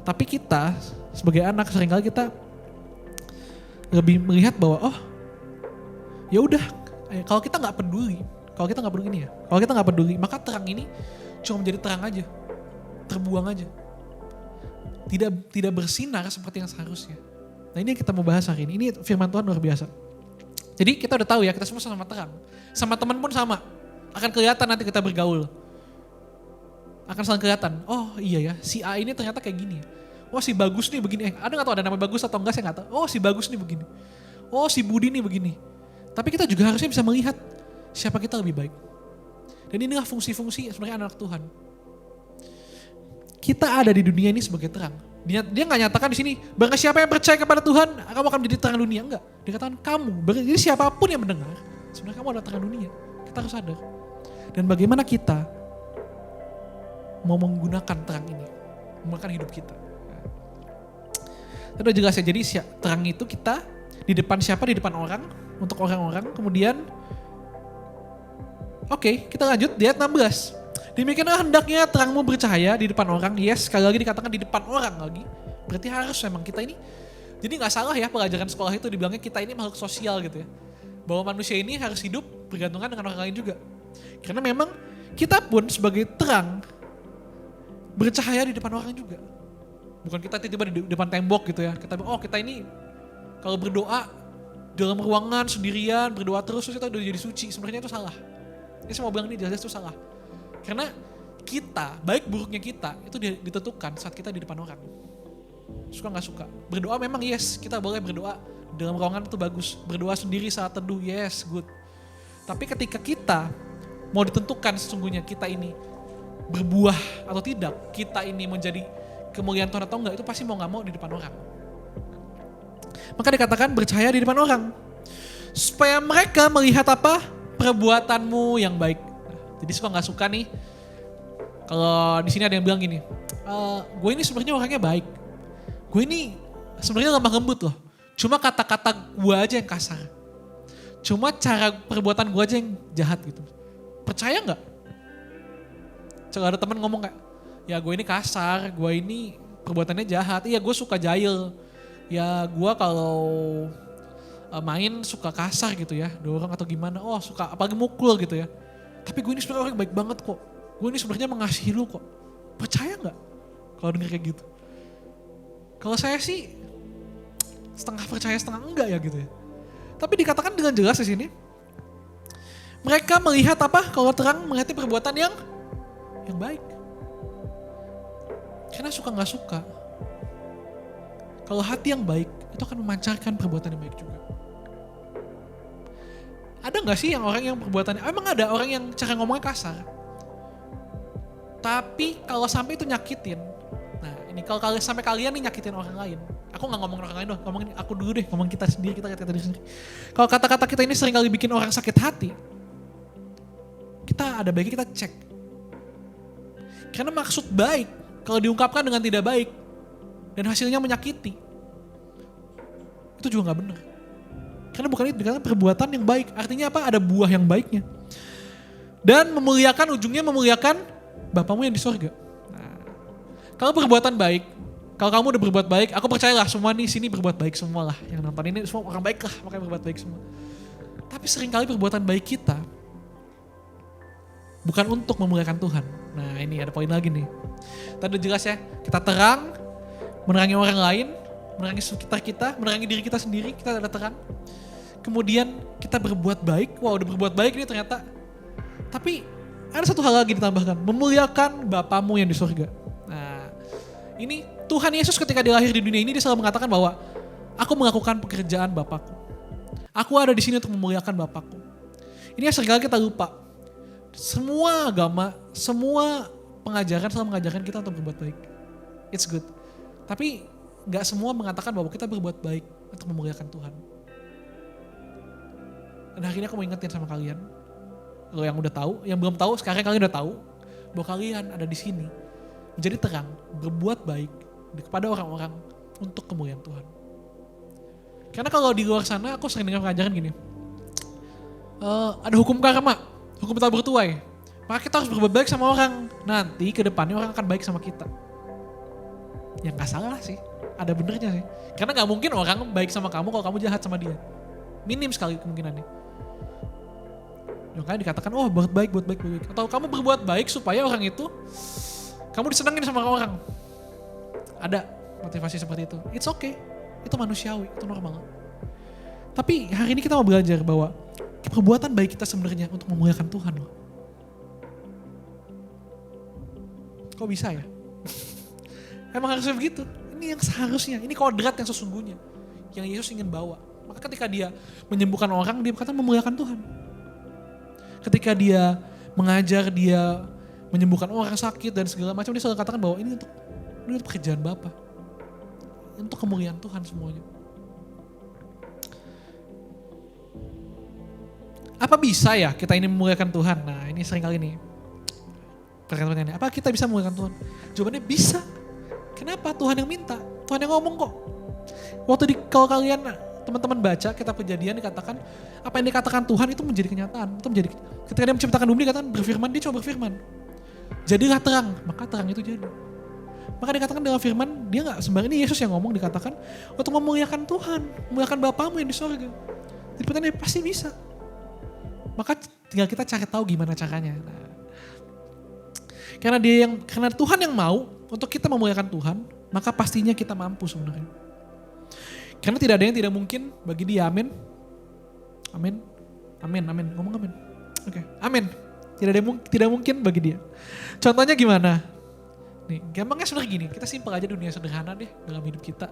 Tapi kita sebagai anak seringkali kita lebih melihat bahwa ya udah kalau kita nggak peduli, kalau kita nggak peduli maka terang ini cuma menjadi terang aja, terbuang aja, tidak bersinar seperti yang seharusnya. Nah ini yang kita mau bahas hari ini firman Tuhan luar biasa. Jadi kita udah tahu ya, kita semua sama terang. Sama teman pun sama. Akan kelihatan nanti kita bergaul. Akan saling kelihatan. Oh iya ya, si A ini ternyata kayak gini. Oh si Bagus nih begini. Ada gak tahu ada nama Bagus atau enggak, saya gak tahu. Oh si Bagus nih begini. Oh si Budi nih begini. Tapi kita juga harusnya bisa melihat siapa kita lebih baik. Dan inilah fungsi-fungsi sebenarnya anak Tuhan. Kita ada di dunia ini sebagai terang. Dia nggak nyatakan di sini, barang siapa yang percaya kepada Tuhan, kamu akan menjadi terang dunia. Enggak, dia katakan kamu. Jadi siapapun yang mendengar, sebenarnya kamu adalah terang dunia. Kita harus sadar. Dan bagaimana kita mau menggunakan terang ini, menggunakan hidup kita. Itu udah jelas ya, jadi terang itu kita di depan siapa? Di depan orang, untuk orang-orang. Kemudian, oke, kita lanjut di ayat 16. Demikianlah hendaknya terangmu bercahaya di depan orang. Yes, sekali lagi dikatakan di depan orang lagi. Berarti harus memang kita ini. Jadi gak salah ya pelajaran sekolah itu dibilangnya kita ini makhluk sosial gitu ya. Bahwa manusia ini harus hidup bergantungan dengan orang lain juga. Karena memang kita pun sebagai terang bercahaya di depan orang juga. Bukan kita tiba-tiba di depan tembok gitu ya. Kita ini kalau berdoa dalam ruangan sendirian, berdoa terus kita udah jadi suci. Sebenarnya itu salah. Ini saya mau bilang ini jelas itu salah. Karena kita, baik buruknya kita itu ditentukan saat kita di depan orang. Suka gak suka. Berdoa memang yes, kita boleh berdoa dalam ruangan itu bagus. Berdoa sendiri saat teduh, yes, good. Tapi ketika kita mau ditentukan sesungguhnya kita ini berbuah atau tidak, kita ini menjadi kemuliaan Tuhan atau enggak, itu pasti mau gak mau di depan orang. Maka dikatakan percaya di depan orang. Supaya mereka melihat apa? Perbuatanmu yang baik. Jadi suka gak suka nih, kalau di sini ada yang bilang gini, gue ini sebenarnya orangnya baik. Gue ini sebenarnya lemah lembut loh. Cuma kata-kata gue aja yang kasar. Cuma cara perbuatan gue aja yang jahat gitu. Percaya gak? Coba ada teman ngomong kayak, ya gue ini kasar, gue ini perbuatannya jahat. Iya gue suka jahil. Ya gue kalau main suka kasar gitu ya, dorong atau gimana. Oh suka apalagi mukul gitu ya. Tapi gue ini sebenarnya orang baik banget kok. Gue ini sebenarnya mengasihi lu kok. Percaya gak kalau denger kayak gitu? Kalau saya sih setengah percaya setengah enggak ya gitu ya. Tapi dikatakan dengan jelas di sini. Mereka melihat apa? Kalau terang melihat perbuatan yang baik. Karena suka gak suka. Kalau hati yang baik itu akan memancarkan perbuatan yang baik juga. Ada gak sih yang orang yang perbuatannya, emang ada orang yang cara ngomongnya kasar. Tapi kalau sampai itu nyakitin, nah ini kalau sampai kalian nih nyakitin orang lain, aku gak ngomongin orang lain doang, ngomongin aku dulu deh, ngomongin kita sendiri, kita diri sendiri. Kalau kata-kata kita ini sering kali bikin orang sakit hati, kita ada baiknya kita cek. Karena maksud baik, kalau diungkapkan dengan tidak baik, dan hasilnya menyakiti, itu juga gak benar. Karena bukan itu, karena perbuatan yang baik, artinya apa? Ada buah yang baiknya. Dan memuliakan, ujungnya memuliakan Bapamu yang di sorga. Nah, kalau perbuatan baik, kalau kamu udah berbuat baik, aku percayalah semua nih sini berbuat baik semua lah. Yang nonton ini semua orang baik lah, makanya berbuat baik semua. Tapi seringkali perbuatan baik kita bukan untuk memuliakan Tuhan. Nah ini ada poin lagi nih. Tadi udah jelas ya, kita terang, menerangi orang lain, menerangi sekitar kita, menerangi diri kita sendiri, kita ada terang. Kemudian kita berbuat baik, wah udah berbuat baik nih ternyata. Tapi ada satu hal lagi ditambahkan, memuliakan Bapamu yang di surga. Nah ini Tuhan Yesus ketika dia lahir di dunia ini dia selalu mengatakan bahwa aku melakukan pekerjaan Bapakku. Aku ada di sini untuk memuliakan Bapakku. Ini yang seringkali kita lupa. Semua agama, semua pengajaran selalu mengajarkan kita untuk berbuat baik. It's good. Tapi gak semua mengatakan bahwa kita berbuat baik untuk memuliakan Tuhan. Dan hari ini aku mau ingetin sama kalian, lo yang udah tahu, yang belum tahu sekarang kalian udah tahu bahwa kalian ada di sini menjadi terang, berbuat baik kepada orang-orang untuk kemuliaan Tuhan. Karena kalau di luar sana aku sering dengar pengajaran gini, ada hukum karma, hukum tak bertuai. Maka kita harus berbuat baik sama orang, nanti ke depannya orang akan baik sama kita. Ya gak salah sih, ada benernya sih. Karena gak mungkin orang baik sama kamu kalau kamu jahat sama dia. Minim sekali kemungkinannya. Makanya dikatakan, oh buat baik. Atau kamu berbuat baik supaya orang itu, kamu disenangin sama orang. Ada motivasi seperti itu. It's okay, itu manusiawi, itu normal. Tapi hari ini kita mau belajar bahwa perbuatan baik kita sebenarnya untuk memuliakan Tuhan loh. Kok bisa ya? Emang harusnya begitu. Ini yang seharusnya, ini kodrat yang sesungguhnya. Yang Yesus ingin bawa. Maka ketika dia menyembuhkan orang, dia berkata memuliakan Tuhan. Ketika dia mengajar, dia menyembuhkan orang sakit dan segala macam, dia selalu katakan bahwa ini untuk pekerjaan Bapa. Untuk kemuliaan Tuhan semuanya. Apa bisa ya kita ini memuliakan Tuhan? Nah ini sering kali nih. Pertanyaan, apa kita bisa memuliakan Tuhan? Jawabannya bisa. Kenapa? Tuhan yang minta. Tuhan yang ngomong kok. Waktu kalau kalian teman-teman baca kitab Kejadian dikatakan apa yang dikatakan Tuhan itu menjadi kenyataan. Itu menjadi, ketika dia menciptakan bumi dikatakan berfirman, dia cuma berfirman. Jadilah terang, maka terang itu jadi. Maka dikatakan dalam firman, dia gak sembarang, ini Yesus yang ngomong dikatakan untuk memuliakan Tuhan, memuliakan Bapamu yang di sorga. Jadi pertanyaan pasti bisa. Maka tinggal kita cari tahu gimana caranya. Nah, karena Tuhan yang mau untuk kita memuliakan Tuhan, maka pastinya kita mampu sebenarnya. Karena tidak ada yang tidak mungkin bagi dia, amin. Amin, amin, amin, ngomong amin. Oke, amin. Tidak mungkin bagi dia. Contohnya gimana? Nih, gampangnya sebenarnya gini, kita simpel aja dunia sederhana deh dalam hidup kita.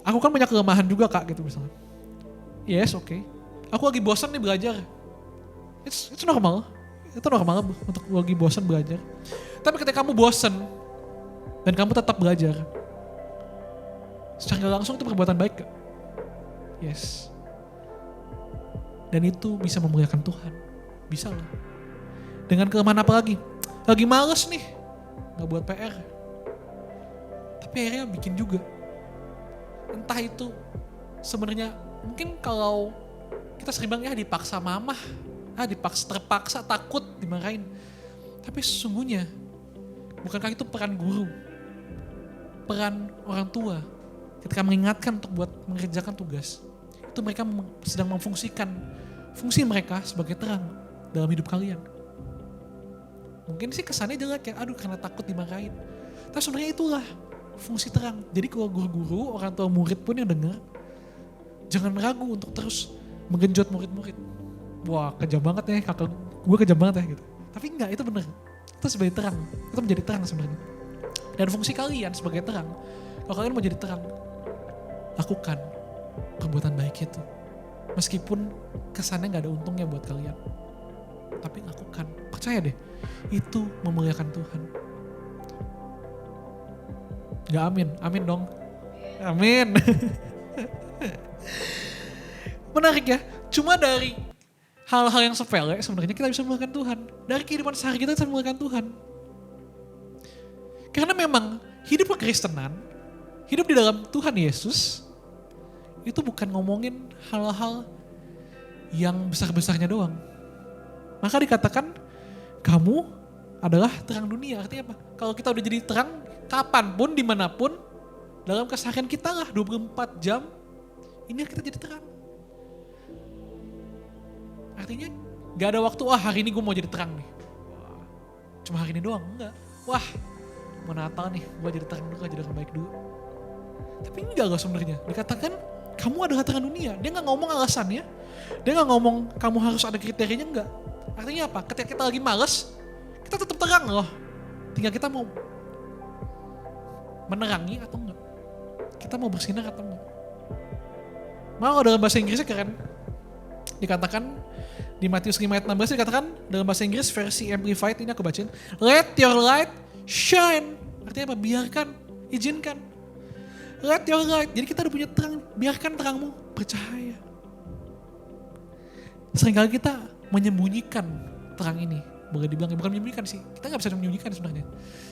Aku kan punya kelemahan juga kak gitu misalnya. Yes, oke. Aku lagi bosan nih belajar. It's normal. Itu normal untuk lagi bosan belajar. Tapi ketika kamu bosan dan kamu tetap belajar, secara gak langsung itu perbuatan baik gak? Yes. Dan itu bisa memuliakan Tuhan. Bisa lah. Dengan kelemahan apa lagi? Lagi males nih, gak buat PR. Tapi akhirnya bikin juga. Entah itu sebenarnya mungkin kalau kita sering bilang ya dipaksa mamah, terpaksa takut dimarahin. Tapi sesungguhnya bukankah itu peran guru, peran orang tua ketika mengingatkan untuk buat mengerjakan tugas. Itu mereka sedang memfungsikan fungsi mereka sebagai terang dalam hidup kalian. Mungkin sih kesannya jelek ya, aduh karena takut dimarahin. Tapi sebenarnya itulah fungsi terang. Jadi kalau guru-guru, orang tua murid pun yang dengar, jangan ragu untuk terus menggenjot murid-murid. Wah kejam banget ya kakak, gue kejam banget ya gitu. Tapi enggak, itu benar. Itu sebagai terang, itu menjadi terang sebenarnya. Dan fungsi kalian sebagai terang, kalau kalian mau jadi terang, lakukan perbuatan baik itu. Meskipun kesannya gak ada untungnya buat kalian. Tapi lakukan, percaya deh, itu memuliakan Tuhan. Gak amin, amin dong. Amin. Menarik ya, cuma dari hal-hal yang sepele sebenarnya kita bisa memuliakan Tuhan. Dari kehidupan sehari kita bisa memuliakan Tuhan. Karena memang hidup kekristenan, hidup di dalam Tuhan Yesus, itu bukan ngomongin hal-hal yang besar-besarnya doang. Maka dikatakan kamu adalah terang dunia. Artinya apa? Kalau kita udah jadi terang, kapanpun, dimanapun, dalam keseharian kita lah 24 jam, ini kita jadi terang. Artinya gak ada waktu, wah hari ini gue mau jadi terang nih. Wah, cuma hari ini doang, enggak. Wah mau Natal nih, gue jadi terang dulu, jadi orang baik dulu. Tapi enggak loh sebenarnya. Dikatakan kamu adalah terang dunia. Dia gak ngomong alasannya, dia gak ngomong kamu harus ada kriterianya, enggak. Artinya apa? Ketika kita lagi males, kita tetap terang loh. Tinggal kita mau menerangi atau enggak. Kita mau bersinar atau enggak. Mau dalam bahasa Inggrisnya keren. Dikatakan di Matius 5 ayat 16 dikatakan dalam bahasa Inggris versi Amplified, ini aku bacain. Let your light shine. Artinya apa? Biarkan, izinkan. Let your light. Jadi kita udah punya terang, biarkan terangmu bercahaya. Seringkali kita menyembunyikan terang ini. Boleh dibilang, bukan menyembunyikan sih. Kita gak bisa menyembunyikan sebenarnya.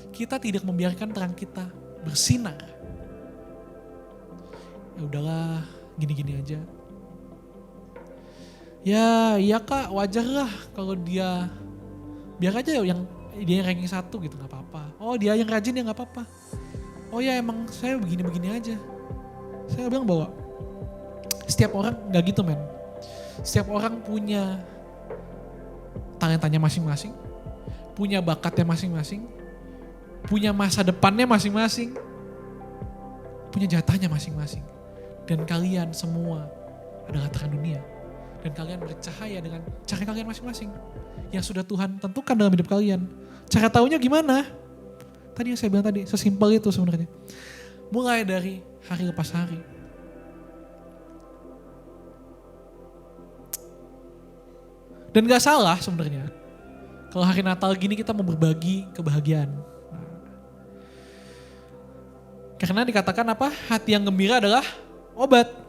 Kita tidak membiarkan terang kita bersinar. Ya udahlah, gini-gini aja. Ya iya kak, wajar lah kalau dia, biar aja yang dia yang ranking 1 gitu, gak apa-apa. Oh dia yang rajin ya gak apa-apa. Oh ya emang saya begini-begini aja. Saya bilang bahwa setiap orang gak gitu men. Setiap orang punya talentanya masing-masing, punya bakatnya masing-masing, punya masa depannya masing-masing, punya jatahnya masing-masing. Dan kalian semua adalah terang dunia. Dan kalian bercahaya dengan cara kalian masing-masing. Yang sudah Tuhan tentukan dalam hidup kalian. Cara taunya gimana? Tadi yang saya bilang tadi, sesimpel itu sebenarnya. Mulai dari hari lepas hari. Dan gak salah sebenarnya. Kalau hari Natal gini kita mau berbagi kebahagiaan. Karena dikatakan apa? Hati yang gembira adalah obat.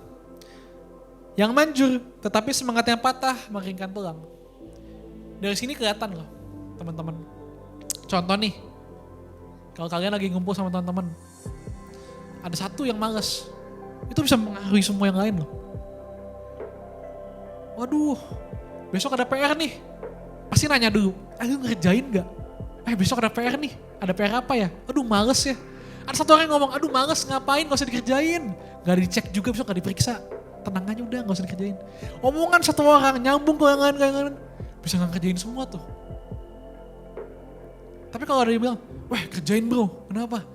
Yang manjur, tetapi semangat yang patah mengeringkan tulang. Dari sini kelihatan loh teman-teman. Contoh nih, kalau kalian lagi ngumpul sama teman-teman, ada satu yang malas, itu bisa mengaruhi semua yang lain loh. Waduh, besok ada PR nih, pasti nanya dulu, lu ngerjain gak? Besok ada PR nih, ada PR apa ya? Aduh males ya. Ada satu orang yang ngomong, aduh males ngapain, gak usah dikerjain. Gak dicek juga, besok gak diperiksa. Tenang aja udah, gak usah dikerjain. Omongan satu orang nyambung ke yang lain, bisa gak ngerjain semua tuh. Tapi kalau ada yang bilang, wah kerjain bro, kenapa?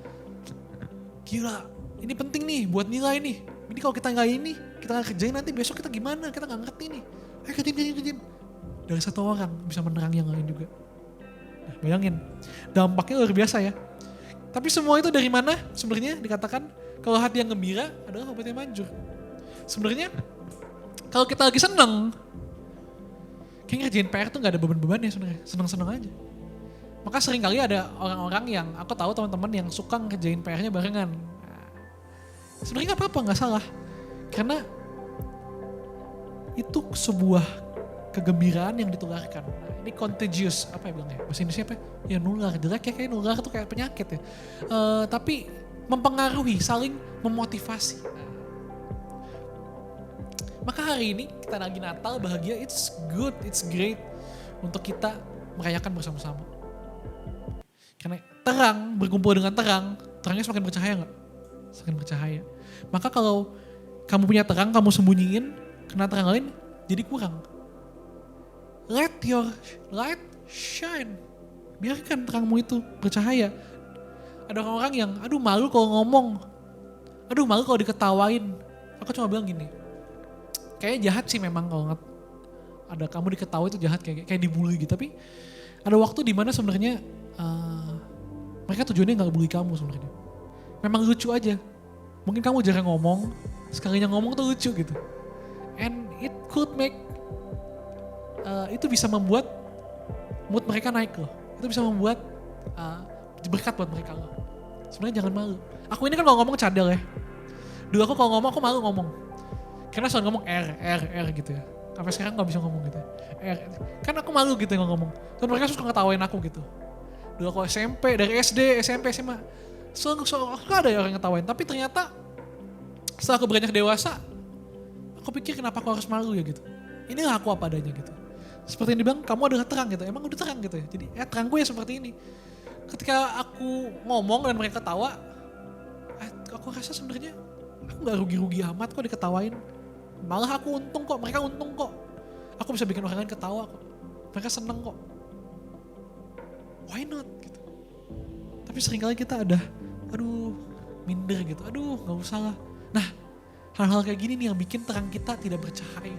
Gila, ini penting nih buat nilai nih. Ini kalau kita nggak kerjain nanti besok kita gimana? Kita nggak ngerti nih. Ayo kerjain. Dari satu orang bisa menerangi yang lain juga. Nah, bayangin, dampaknya luar biasa ya. Tapi semua itu dari mana? Sebenarnya dikatakan kalau hati yang gembira adalah obat yang manjur. Sebenarnya kalau kita lagi seneng, kayak ngerjain PR tuh gak ada beban-bebannya sebenarnya, seneng-seneng aja. Maka sering kali ada orang-orang yang aku tahu teman-teman yang suka ngerjain PR-nya barengan. Nah, sebenarnya gak apa-apa, gak salah. Karena itu sebuah kegembiraan yang ditularkan. Nah, ini contagious, apa ya bilangnya? Bahasa Indonesia apa? Ya nular, jelek ya kayak nular tuh kayak penyakit ya. Tapi mempengaruhi, saling memotivasi. Maka hari ini kita lagi Natal, bahagia, it's good, it's great untuk kita merayakan bersama-sama. Karena terang, berkumpul dengan terang, terangnya semakin bercahaya gak? Semakin bercahaya. Maka kalau kamu punya terang, kamu sembunyiin, kena terang lain, jadi kurang. Let your light shine. Biarkan terangmu itu bercahaya. Ada orang-orang yang, aduh malu kalau ngomong. Aduh malu kalau diketawain. Aku cuma bilang gini, kayaknya jahat sih memang kalau ada kamu diketahui itu jahat kayak dibully gitu. Tapi ada waktu di mana sebenarnya mereka tujuannya nggak bully kamu sebenarnya. Memang lucu aja. Mungkin kamu jarang ngomong, sekalinya ngomong tuh lucu gitu. And it could make itu bisa membuat mood mereka naik loh. Itu bisa membuat berkat buat mereka loh. Sebenarnya jangan malu. Aku ini kan kalau ngomong cadel ya. Dulu aku kalau ngomong aku malu ngomong. Karena selalu ngomong R gitu ya. Sampai sekarang gak bisa ngomong gitu ya. Kan aku malu gitu yang ngomong. Dan mereka suka ngetawain aku gitu. Dulu aku SMP, dari SD, SMP, SMA. Selalu ada orang yang ngetawain. Tapi ternyata setelah aku beranjak dewasa, aku pikir kenapa aku harus malu ya gitu. Inilah aku apa adanya gitu. Seperti yang dibilang, kamu adalah terang gitu. Emang udah terang gitu ya. Jadi terangku ya seperti ini. Ketika aku ngomong dan mereka ketawa, aku rasa sebenarnya aku gak rugi-rugi amat kok diketawain. Malah aku untung kok, mereka untung kok. Aku bisa bikin orang lain ketawa kok. Mereka seneng kok. Why not? Gitu. Tapi seringkali kita ada, minder gitu. Gak usah lah. Nah, hal-hal kayak gini nih yang bikin terang kita tidak bercahaya.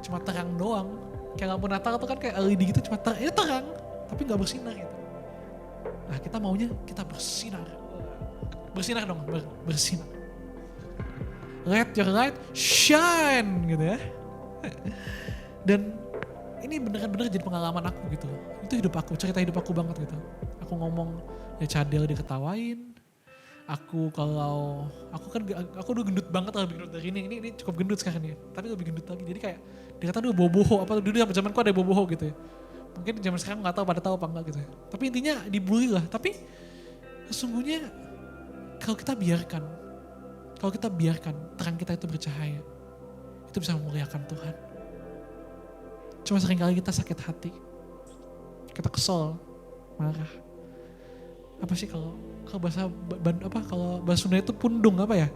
Cuma terang doang. Kayak lampu Natal tuh kan kayak LED gitu, cuma terang. Ya terang, tapi gak bersinar gitu. Nah kita maunya kita bersinar. Bersinar dong, bersinar. Let your light shine gitu ya. Dan ini bener-bener jadi pengalaman aku gitu. Itu hidup aku, cerita hidup aku banget gitu. Aku ngomong ya cadel diketawain. Aku udah gendut banget, lebih gendut dari ini cukup gendut sekarang ya. Tapi lebih gendut lagi, jadi kayak dikata dulu boboho, apa dulu zamanku ada boboho gitu ya. Mungkin zaman sekarang gak tahu pada tahu apa enggak gitu ya. Tapi intinya dibully lah, tapi sesungguhnya kalau kita biarkan terang kita itu bercahaya, itu bisa memuliakan Tuhan. Cuma seringkali kita sakit hati, kita kesel, marah. Apa sih kalau bahasa kalau bahasa Sunda itu pundung apa ya?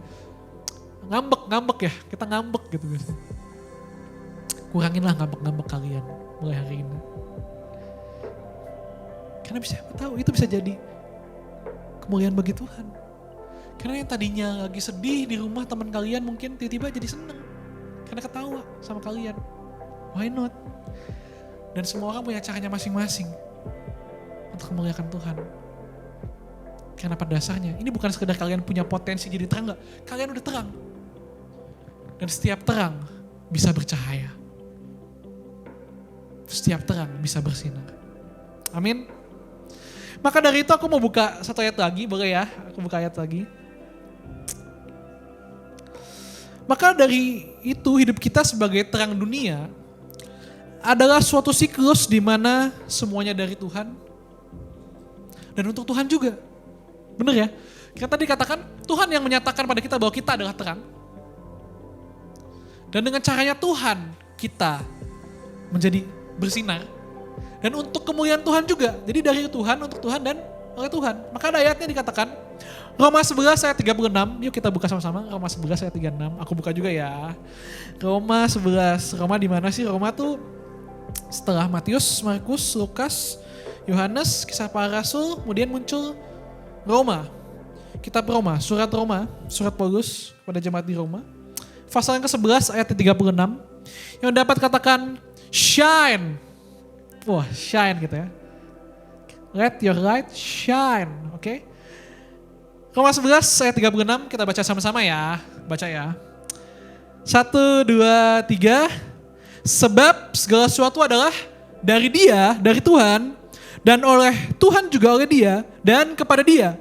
Ngambek ya, kita ngambek gitu biasanya. Kuranginlah ngambek-ngambek kalian mulai hari ini. Karena itu bisa jadi kemuliaan bagi Tuhan. Karena yang tadinya lagi sedih di rumah teman kalian mungkin tiba-tiba jadi seneng. Karena ketawa sama kalian. Why not? Dan semua orang punya caranya masing-masing untuk memuliakan Tuhan. Karena pada dasarnya ini bukan sekedar kalian punya potensi jadi terang, enggak. Kalian udah terang. Dan setiap terang bisa bercahaya. Setiap terang bisa bersinar. Amin. Maka dari itu aku mau buka satu ayat lagi, boleh ya? Aku buka ayat lagi. Maka dari itu hidup kita sebagai terang dunia adalah suatu siklus di mana semuanya dari Tuhan dan untuk Tuhan juga. Benar ya? Karena tadi katakan Tuhan yang menyatakan pada kita bahwa kita adalah terang. Dan dengan caranya Tuhan kita menjadi bersinar. Dan untuk kemuliaan Tuhan juga. Jadi dari Tuhan, untuk Tuhan dan oleh Tuhan. Maka ada ayatnya dikatakan, Roma 11 ayat 36, yuk kita buka sama-sama, Roma 11 ayat 36, aku buka juga ya. Roma 11, Roma di mana sih? Roma tuh setelah Matius, Markus, Lukas, Yohanes, Kisah Para Rasul, kemudian muncul Roma. Kitab Roma, surat Paulus kepada jemaat di Roma. Pasal yang ke-11 ayat 36 yang dapat katakan shine. Wah, shine gitu ya. Let your light shine, oke? Roma 11 ayat 36 kita baca sama-sama ya. Baca ya. 1, 2, 3. Sebab segala sesuatu adalah dari Dia, dari Tuhan, dan oleh Tuhan juga oleh Dia, dan kepada Dia.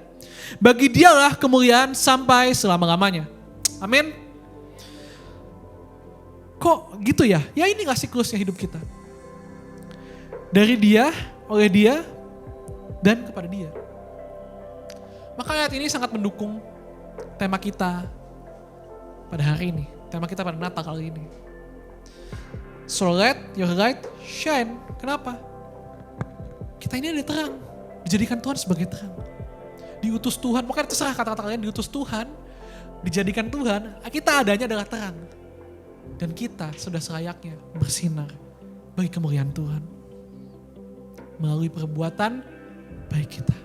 Bagi Dialah kemuliaan sampai selama-lamanya. Amin. Kok gitu ya? Ya ini gak siklusnya hidup kita. Dari Dia, oleh Dia, dan kepada Dia. Maka ayat ini sangat mendukung tema kita pada hari ini. Tema kita pada Natal kali ini. So let your light shine. Kenapa? Kita ini ada terang. Dijadikan Tuhan sebagai terang. Diutus Tuhan. Makanya terserah kata-kata kalian, diutus Tuhan. Dijadikan Tuhan. Kita adanya adalah terang. Dan kita sudah selayaknya bersinar bagi kemuliaan Tuhan. Melalui perbuatan baik kita.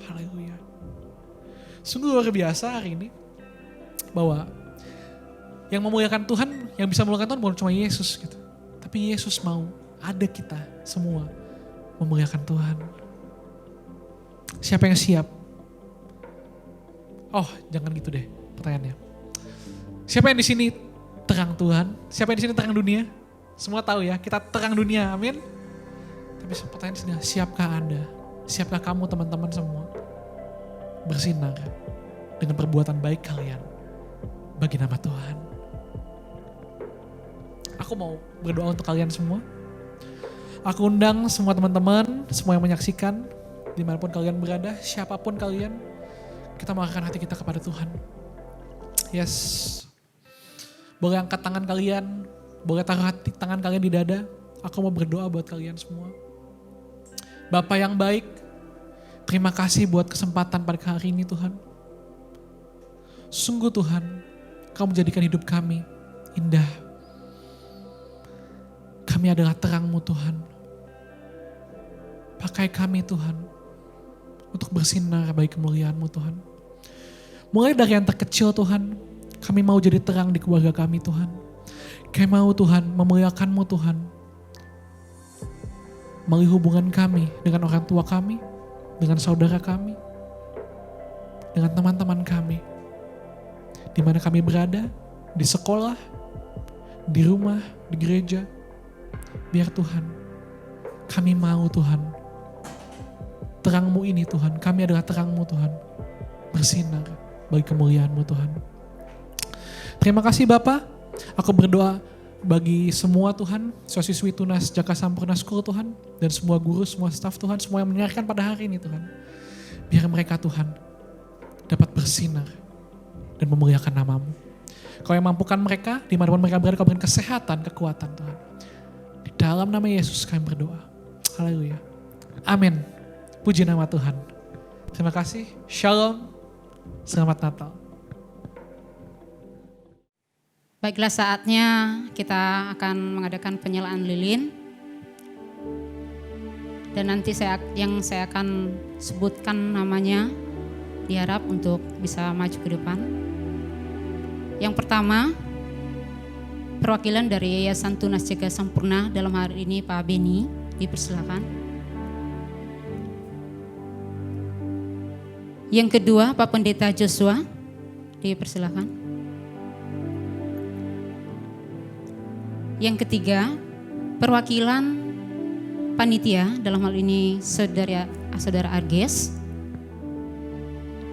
Haleluya. Sungguh luar biasa hari ini. Bahwa yang memuliakan Tuhan, yang bisa memuliakan Tuhan bukan cuma Yesus gitu. Tapi Yesus mau ada kita semua memuliakan Tuhan. Siapa yang siap? Oh, jangan gitu deh pertanyaannya. Siapa yang di sini terang Tuhan? Siapa yang di sini terang dunia? Semua tahu ya, kita terang dunia, amin. Tapi pertanyaan di sini, siapkah Anda? Siapkah kamu teman-teman semua bersinar dengan perbuatan baik kalian bagi nama Tuhan? Aku mau berdoa untuk kalian semua. Aku undang semua teman-teman, semua yang menyaksikan, dimanapun kalian berada, siapapun kalian, kita mengarahkan hati kita kepada Tuhan. Yes. Boleh angkat tangan kalian, boleh taruh tangan kalian di dada. Aku mau berdoa buat kalian semua. Bapa yang baik, terima kasih buat kesempatan pada hari ini Tuhan. Sungguh Tuhan, Kau menjadikan hidup kami indah. Kami adalah terang-Mu Tuhan. Pakai kami Tuhan, untuk bersinar bagi kemuliaan-Mu Tuhan. Mulai dari yang terkecil Tuhan, kami mau jadi terang di keluarga kami Tuhan. Kami mau Tuhan memuliakan-Mu Tuhan. Melalui hubungan kami dengan orang tua kami, dengan saudara kami, dengan teman-teman kami. Di mana kami berada, di sekolah, di rumah, di gereja. Biar Tuhan, kami mau Tuhan, terang-Mu ini Tuhan, kami adalah terang-Mu Tuhan, bersinar bagi kemuliaan-Mu Tuhan. Terima kasih Bapa, aku berdoa bagi semua Tuhan, siswa-siswi Tunas Jaka Sampurna School Tuhan, dan semua guru, semua staf Tuhan, semua yang mendengarkan pada hari ini Tuhan. Biar mereka Tuhan dapat bersinar dan memuliakan nama-Mu. Kau yang mampukan mereka, dimanapun mereka berada, Kau berikan kesehatan, kekuatan Tuhan. Di dalam nama Yesus kami berdoa. Haleluya. Amin. Puji nama Tuhan. Terima kasih. Shalom. Selamat Natal. Baiklah, saatnya kita akan mengadakan penyalaan lilin. Dan nanti saya akan sebutkan namanya, diharap untuk bisa maju ke depan. Yang pertama, perwakilan dari Yayasan Tunas Jaka Sampurna dalam hari ini Pak Beni, dipersilakan. Yang kedua, Pak Pendeta Joshua, dipersilakan. Yang ketiga, perwakilan panitia, dalam hal ini saudara Arges.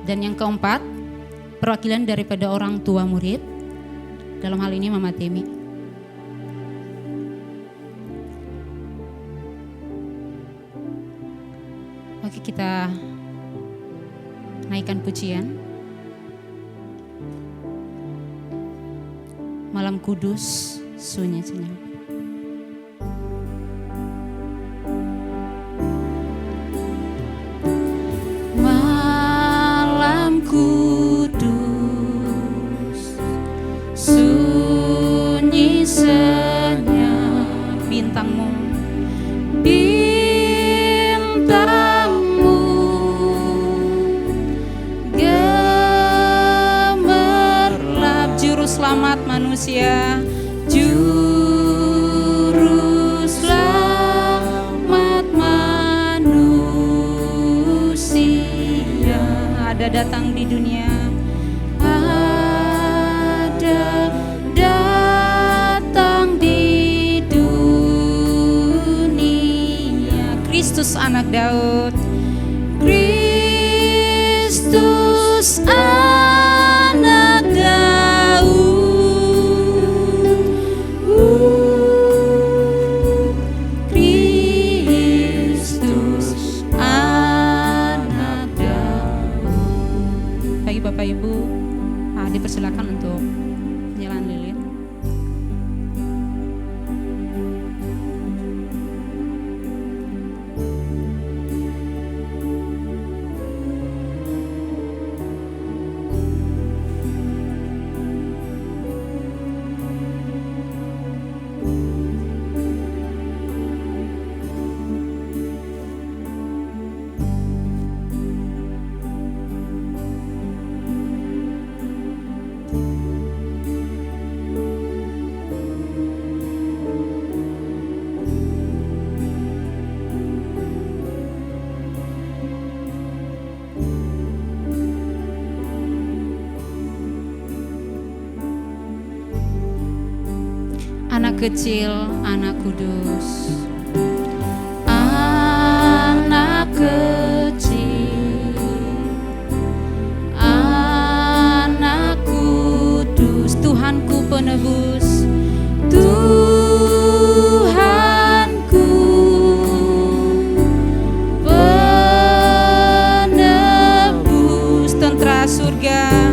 Dan yang keempat, perwakilan daripada orang tua murid, dalam hal ini Mama Temi. Oke, kita naikkan pujian. Malam kudus, sunyi senyap. Malam kudus, sunyi senyap. Bintang-Mu, bintang selamat manusia, juru selamat manusia ada datang di dunia, ada datang di dunia. Kristus anak Daud, Kristus anak Daud, Kristus anak Daud. Bagi Bapak Ibu, dipersilakan untuk penyalaan lilin. Anak kecil, anak kudus, anak kecil, anak kudus, Tuhanku penebus, Tuhanku penebus, tentara surga,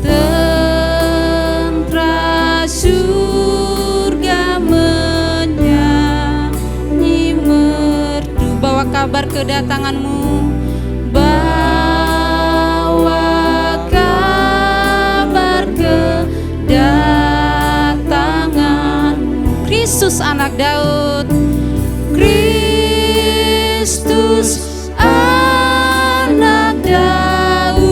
tentara surga menyanyi merdu. Bawa kabar kedatanganmu, bawa kabar kedatanganmu. Kristus anak Daud, Kristus anak Daud,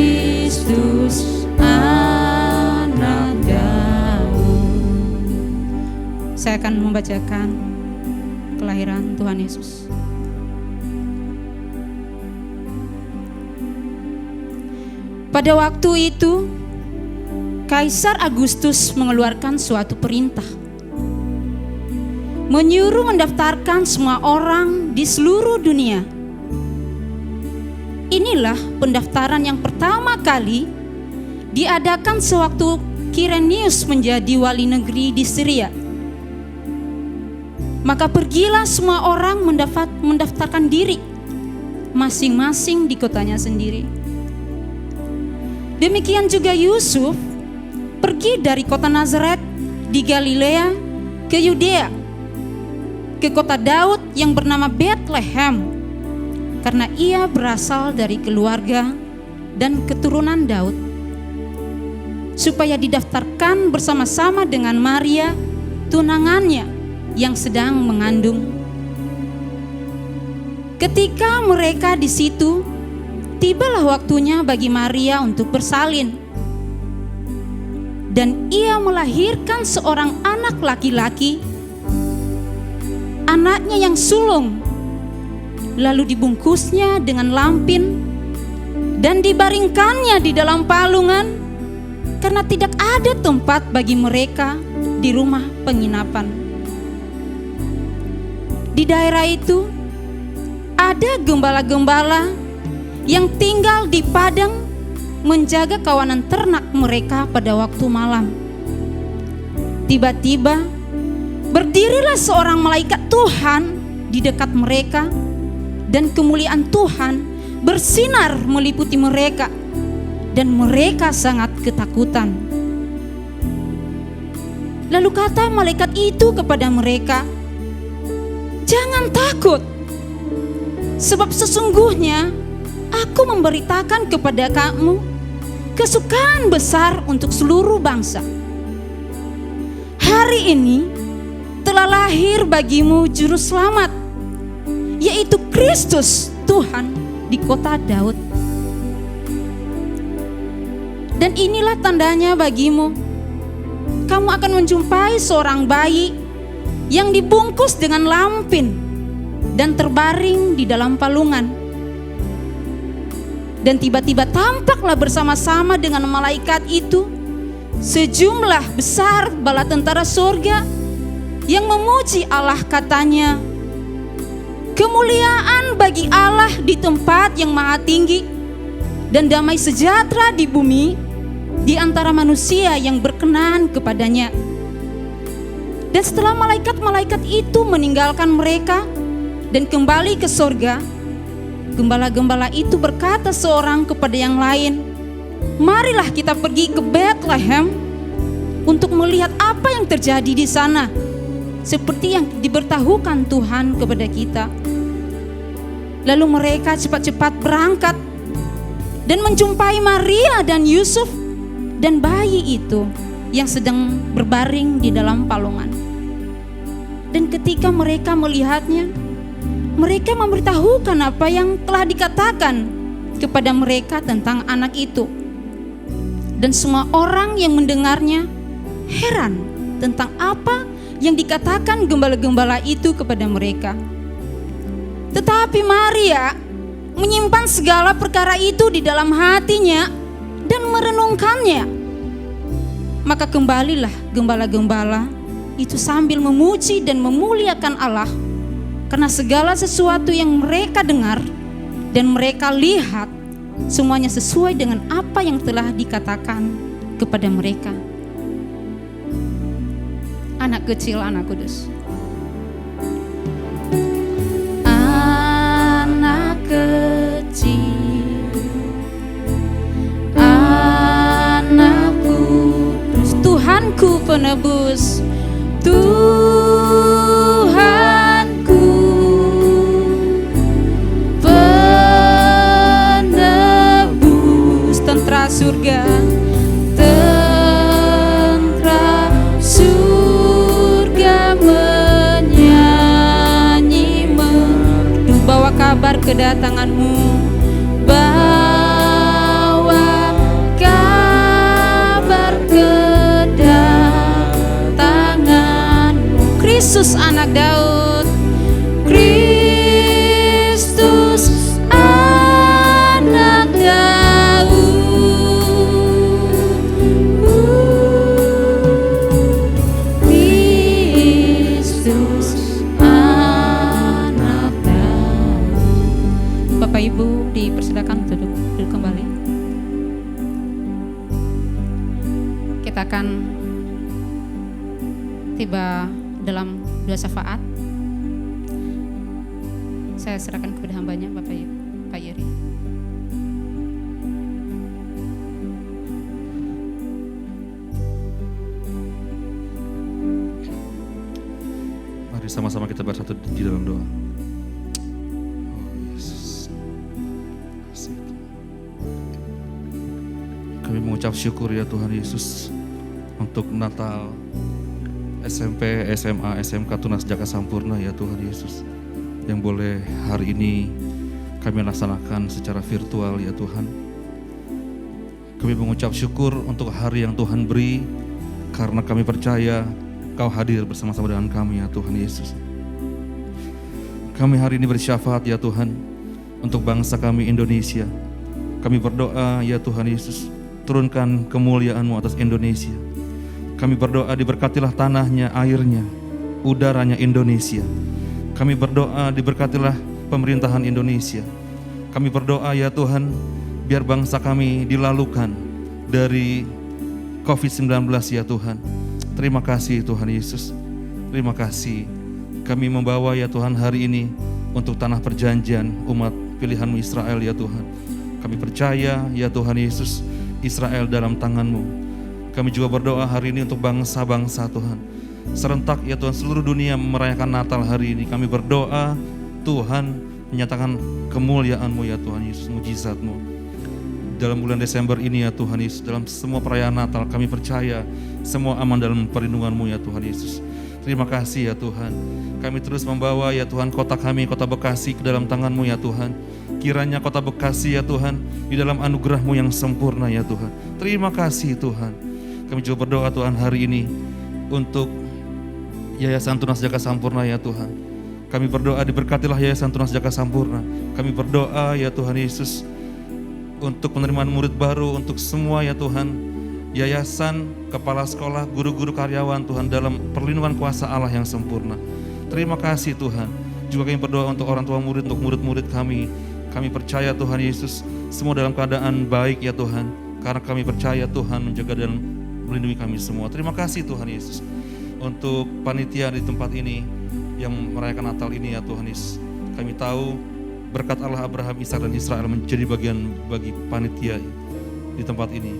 Kristus anak Daud. Saya akan membacakan kelahiran Tuhan Yesus. Pada waktu itu, Kaisar Agustus mengeluarkan suatu perintah, menyuruh mendaftarkan semua orang di seluruh dunia. Inilah pendaftaran yang pertama kali diadakan sewaktu Kirenius menjadi wali negeri di Syria. Maka pergilah semua orang mendaftarkan diri masing-masing di kotanya sendiri. Demikian juga Yusuf pergi dari kota Nazaret di Galilea ke Yudea, ke kota Daud yang bernama Bethlehem, karena ia berasal dari keluarga dan keturunan Daud, supaya didaftarkan bersama-sama dengan Maria, tunangannya yang sedang mengandung. Ketika mereka di situ, tibalah waktunya bagi Maria untuk bersalin, dan ia melahirkan seorang anak laki-laki, anaknya yang sulung. Lalu dibungkusnya dengan lampin dan dibaringkannya di dalam palungan, karena tidak ada tempat bagi mereka di rumah penginapan. Di daerah itu ada gembala-gembala yang tinggal di padang menjaga kawanan ternak mereka pada waktu malam. Tiba-tiba berdirilah seorang malaikat Tuhan di dekat mereka, dan kemuliaan Tuhan bersinar meliputi mereka, dan mereka sangat ketakutan. Lalu kata malaikat itu kepada mereka, "Jangan takut, sebab sesungguhnya aku memberitakan kepada kamu kesukaan besar untuk seluruh bangsa. Hari ini telah lahir bagimu juru selamat, yaitu Kristus Tuhan di kota Daud. Dan inilah tandanya bagimu. Kamu akan menjumpai seorang bayi yang dibungkus dengan lampin dan terbaring di dalam palungan. Dan tiba-tiba tampaklah bersama-sama dengan malaikat itu sejumlah besar bala tentara surga yang memuji Allah, katanya, kemuliaan bagi Allah di tempat yang maha tinggi dan damai sejahtera di bumi di antara manusia yang berkenan kepadanya. Dan setelah malaikat-malaikat itu meninggalkan mereka dan kembali ke surga, gembala-gembala itu berkata seorang kepada yang lain, marilah kita pergi ke Bethlehem untuk melihat apa yang terjadi di sana, seperti yang diberitahukan Tuhan kepada kita. Lalu mereka cepat-cepat berangkat dan menjumpai Maria dan Yusuf dan bayi itu yang sedang berbaring di dalam palungan. Dan ketika mereka melihatnya, mereka memberitahukan apa yang telah dikatakan kepada mereka tentang anak itu. Dan semua orang yang mendengarnya heran tentang apa yang dikatakan gembala-gembala itu kepada mereka. Tetapi Maria menyimpan segala perkara itu di dalam hatinya dan merenungkannya. Maka kembalilah gembala-gembala itu sambil memuji dan memuliakan Allah karena segala sesuatu yang mereka dengar dan mereka lihat semuanya sesuai dengan apa yang telah dikatakan kepada mereka. Anak kecil, anak kudus. Anak kecil, anak kudus, Tuhanku penebus, Tuhanku penebus, tentara surga, tentara surga menyanyi merdu, bawa kabar kedatanganmu, bawa kabar kedatanganmu, Kristus anak Daud, Kristus anak Daud, Kristus anak Daud. Bapak Ibu dipersilakan duduk kembali. Kita akan tiba dalam dua syafaat. Saya serahkan kepada hambanya Bapak Pak Yeri. Mari sama-sama kita bersatu di dalam doa. Oh Yesus, kasih Tuhan. Kami mengucap syukur ya Tuhan Yesus untuk Natal SMP, SMA, SMK Tunas Jaka Sampurna ya Tuhan Yesus, yang boleh hari ini kami laksanakan secara virtual ya Tuhan. Kami mengucap syukur untuk hari yang Tuhan beri, karena kami percaya Kau hadir bersama-sama dengan kami ya Tuhan Yesus. Kami hari ini bersyafaat ya Tuhan untuk bangsa kami Indonesia. Kami berdoa ya Tuhan Yesus, turunkan kemuliaan-Mu atas Indonesia. Kami berdoa diberkatilah tanahnya, airnya, udaranya Indonesia. Kami berdoa diberkatilah pemerintahan Indonesia. Kami berdoa ya Tuhan, biar bangsa kami dilalukan dari COVID-19 ya Tuhan. Terima kasih Tuhan Yesus. Terima kasih. Kami membawa ya Tuhan hari ini untuk tanah perjanjian umat pilihan-Mu Israel ya Tuhan. Kami percaya ya Tuhan Yesus, Israel dalam tangan-Mu. Kami juga berdoa hari ini untuk bangsa-bangsa Tuhan. Serentak ya Tuhan, seluruh dunia merayakan Natal hari ini. Kami berdoa Tuhan menyatakan kemuliaan-Mu ya Tuhan Yesus, mujizat-Mu. Dalam bulan Desember ini ya Tuhan Yesus, dalam semua perayaan Natal kami percaya semua aman dalam perlindungan-Mu ya Tuhan Yesus. Terima kasih ya Tuhan. Kami terus membawa ya Tuhan kota kami, kota Bekasi ke dalam tangan-Mu ya Tuhan. Kiranya Kota Bekasi ya Tuhan, di dalam anugerah-Mu yang sempurna ya Tuhan. Terima kasih Tuhan. Kami juga berdoa Tuhan hari ini untuk Yayasan Tunas Jaka Sampurna ya Tuhan. Kami berdoa diberkatilah Yayasan Tunas Jaka Sampurna. Kami berdoa ya Tuhan Yesus untuk penerimaan murid baru, untuk semua ya Tuhan, yayasan, kepala sekolah, guru-guru karyawan Tuhan dalam perlindungan kuasa Allah yang sempurna. Terima kasih Tuhan. Juga kami berdoa untuk orang tua murid, untuk murid-murid kami. Kami percaya Tuhan Yesus semua dalam keadaan baik ya Tuhan. Karena kami percaya Tuhan menjaga dan melindungi kami semua. Terima kasih Tuhan Yesus. Untuk panitia di tempat ini yang merayakan Natal ini ya Tuhan Yesus. Kami tahu berkat Allah Abraham, Ishak dan Israel menjadi bagian bagi panitia di tempat ini.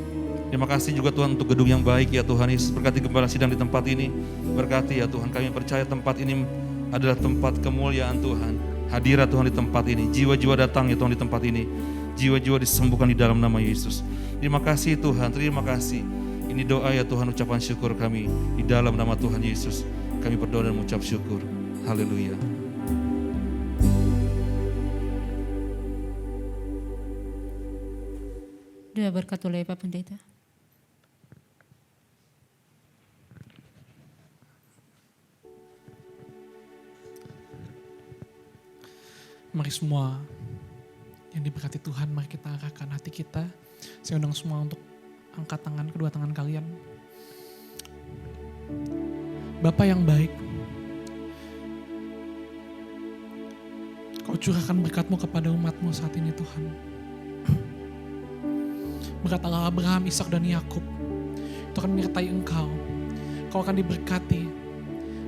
Terima kasih juga Tuhan untuk gedung yang baik ya Tuhan Yesus. Berkati gembala sidang di tempat ini. Berkati ya Tuhan, kami percaya tempat ini adalah tempat kemuliaan Tuhan. Hadirat Tuhan di tempat ini. Jiwa-jiwa datang ya Tuhan di tempat ini. Jiwa-jiwa disembuhkan di dalam nama Yesus. Terima kasih Tuhan, terima kasih. Ini doa ya Tuhan, ucapan syukur kami di dalam nama Tuhan Yesus. Kami berdoa dan mengucap syukur. Haleluya. Doa berkat oleh Pak Pendeta. Mari semua yang diberkati Tuhan, mari kita arahkan hati kita. Saya undang semua untuk angkat tangan, kedua tangan kalian. Bapa yang baik, Kau curahkan berkat-Mu kepada umat-Mu saat ini Tuhan. Berkat Allah Abraham, Ishak dan Yakub itu akan menyertai Engkau. Kau akan diberkati,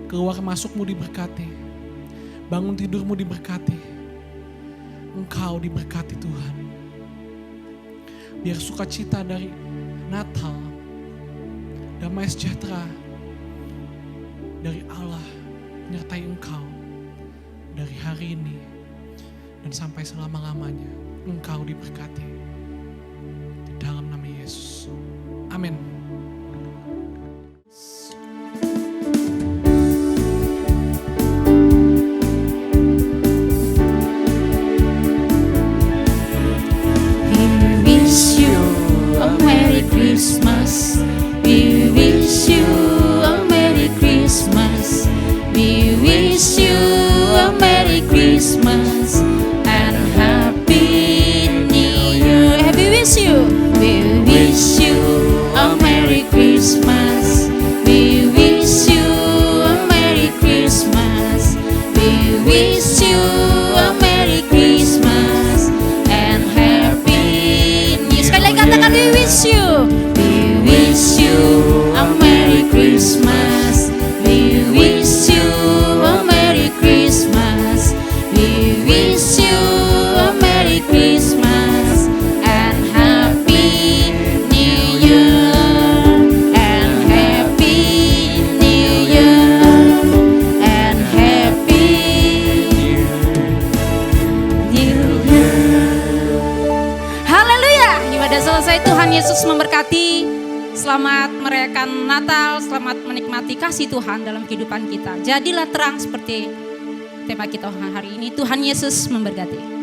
keluar masukmu diberkati, bangun tidurmu diberkati. Engkau diberkati Tuhan. Biar sukacita dari Natal, damai sejahtera dari Allah menyertai Engkau dari hari ini dan sampai selama-lamanya. Engkau diberkati di dalam nama Yesus. Amin. Christmas. We wish you a Merry Christmas. We wish you a Merry Christmas and Happy New Year. We wish you. We wish you a Merry Christmas. We wish you a Merry Christmas. We wish you a Merry Christmas and Happy New Year. Sekali lagi katakan we wish you. Wish you a Merry Christmas. We wish you a Merry Christmas. We wish you a Merry Christmas and Happy New Year. And Happy New Year. And Happy New Year. Haleluya. Ibadah selesai. Tuhan Yesus memberkati. Selamat merayakan Natal, selamat menikmati kasih Tuhan dalam kehidupan kita. Jadilah terang seperti tema kita hari ini. Tuhan Yesus memberkati.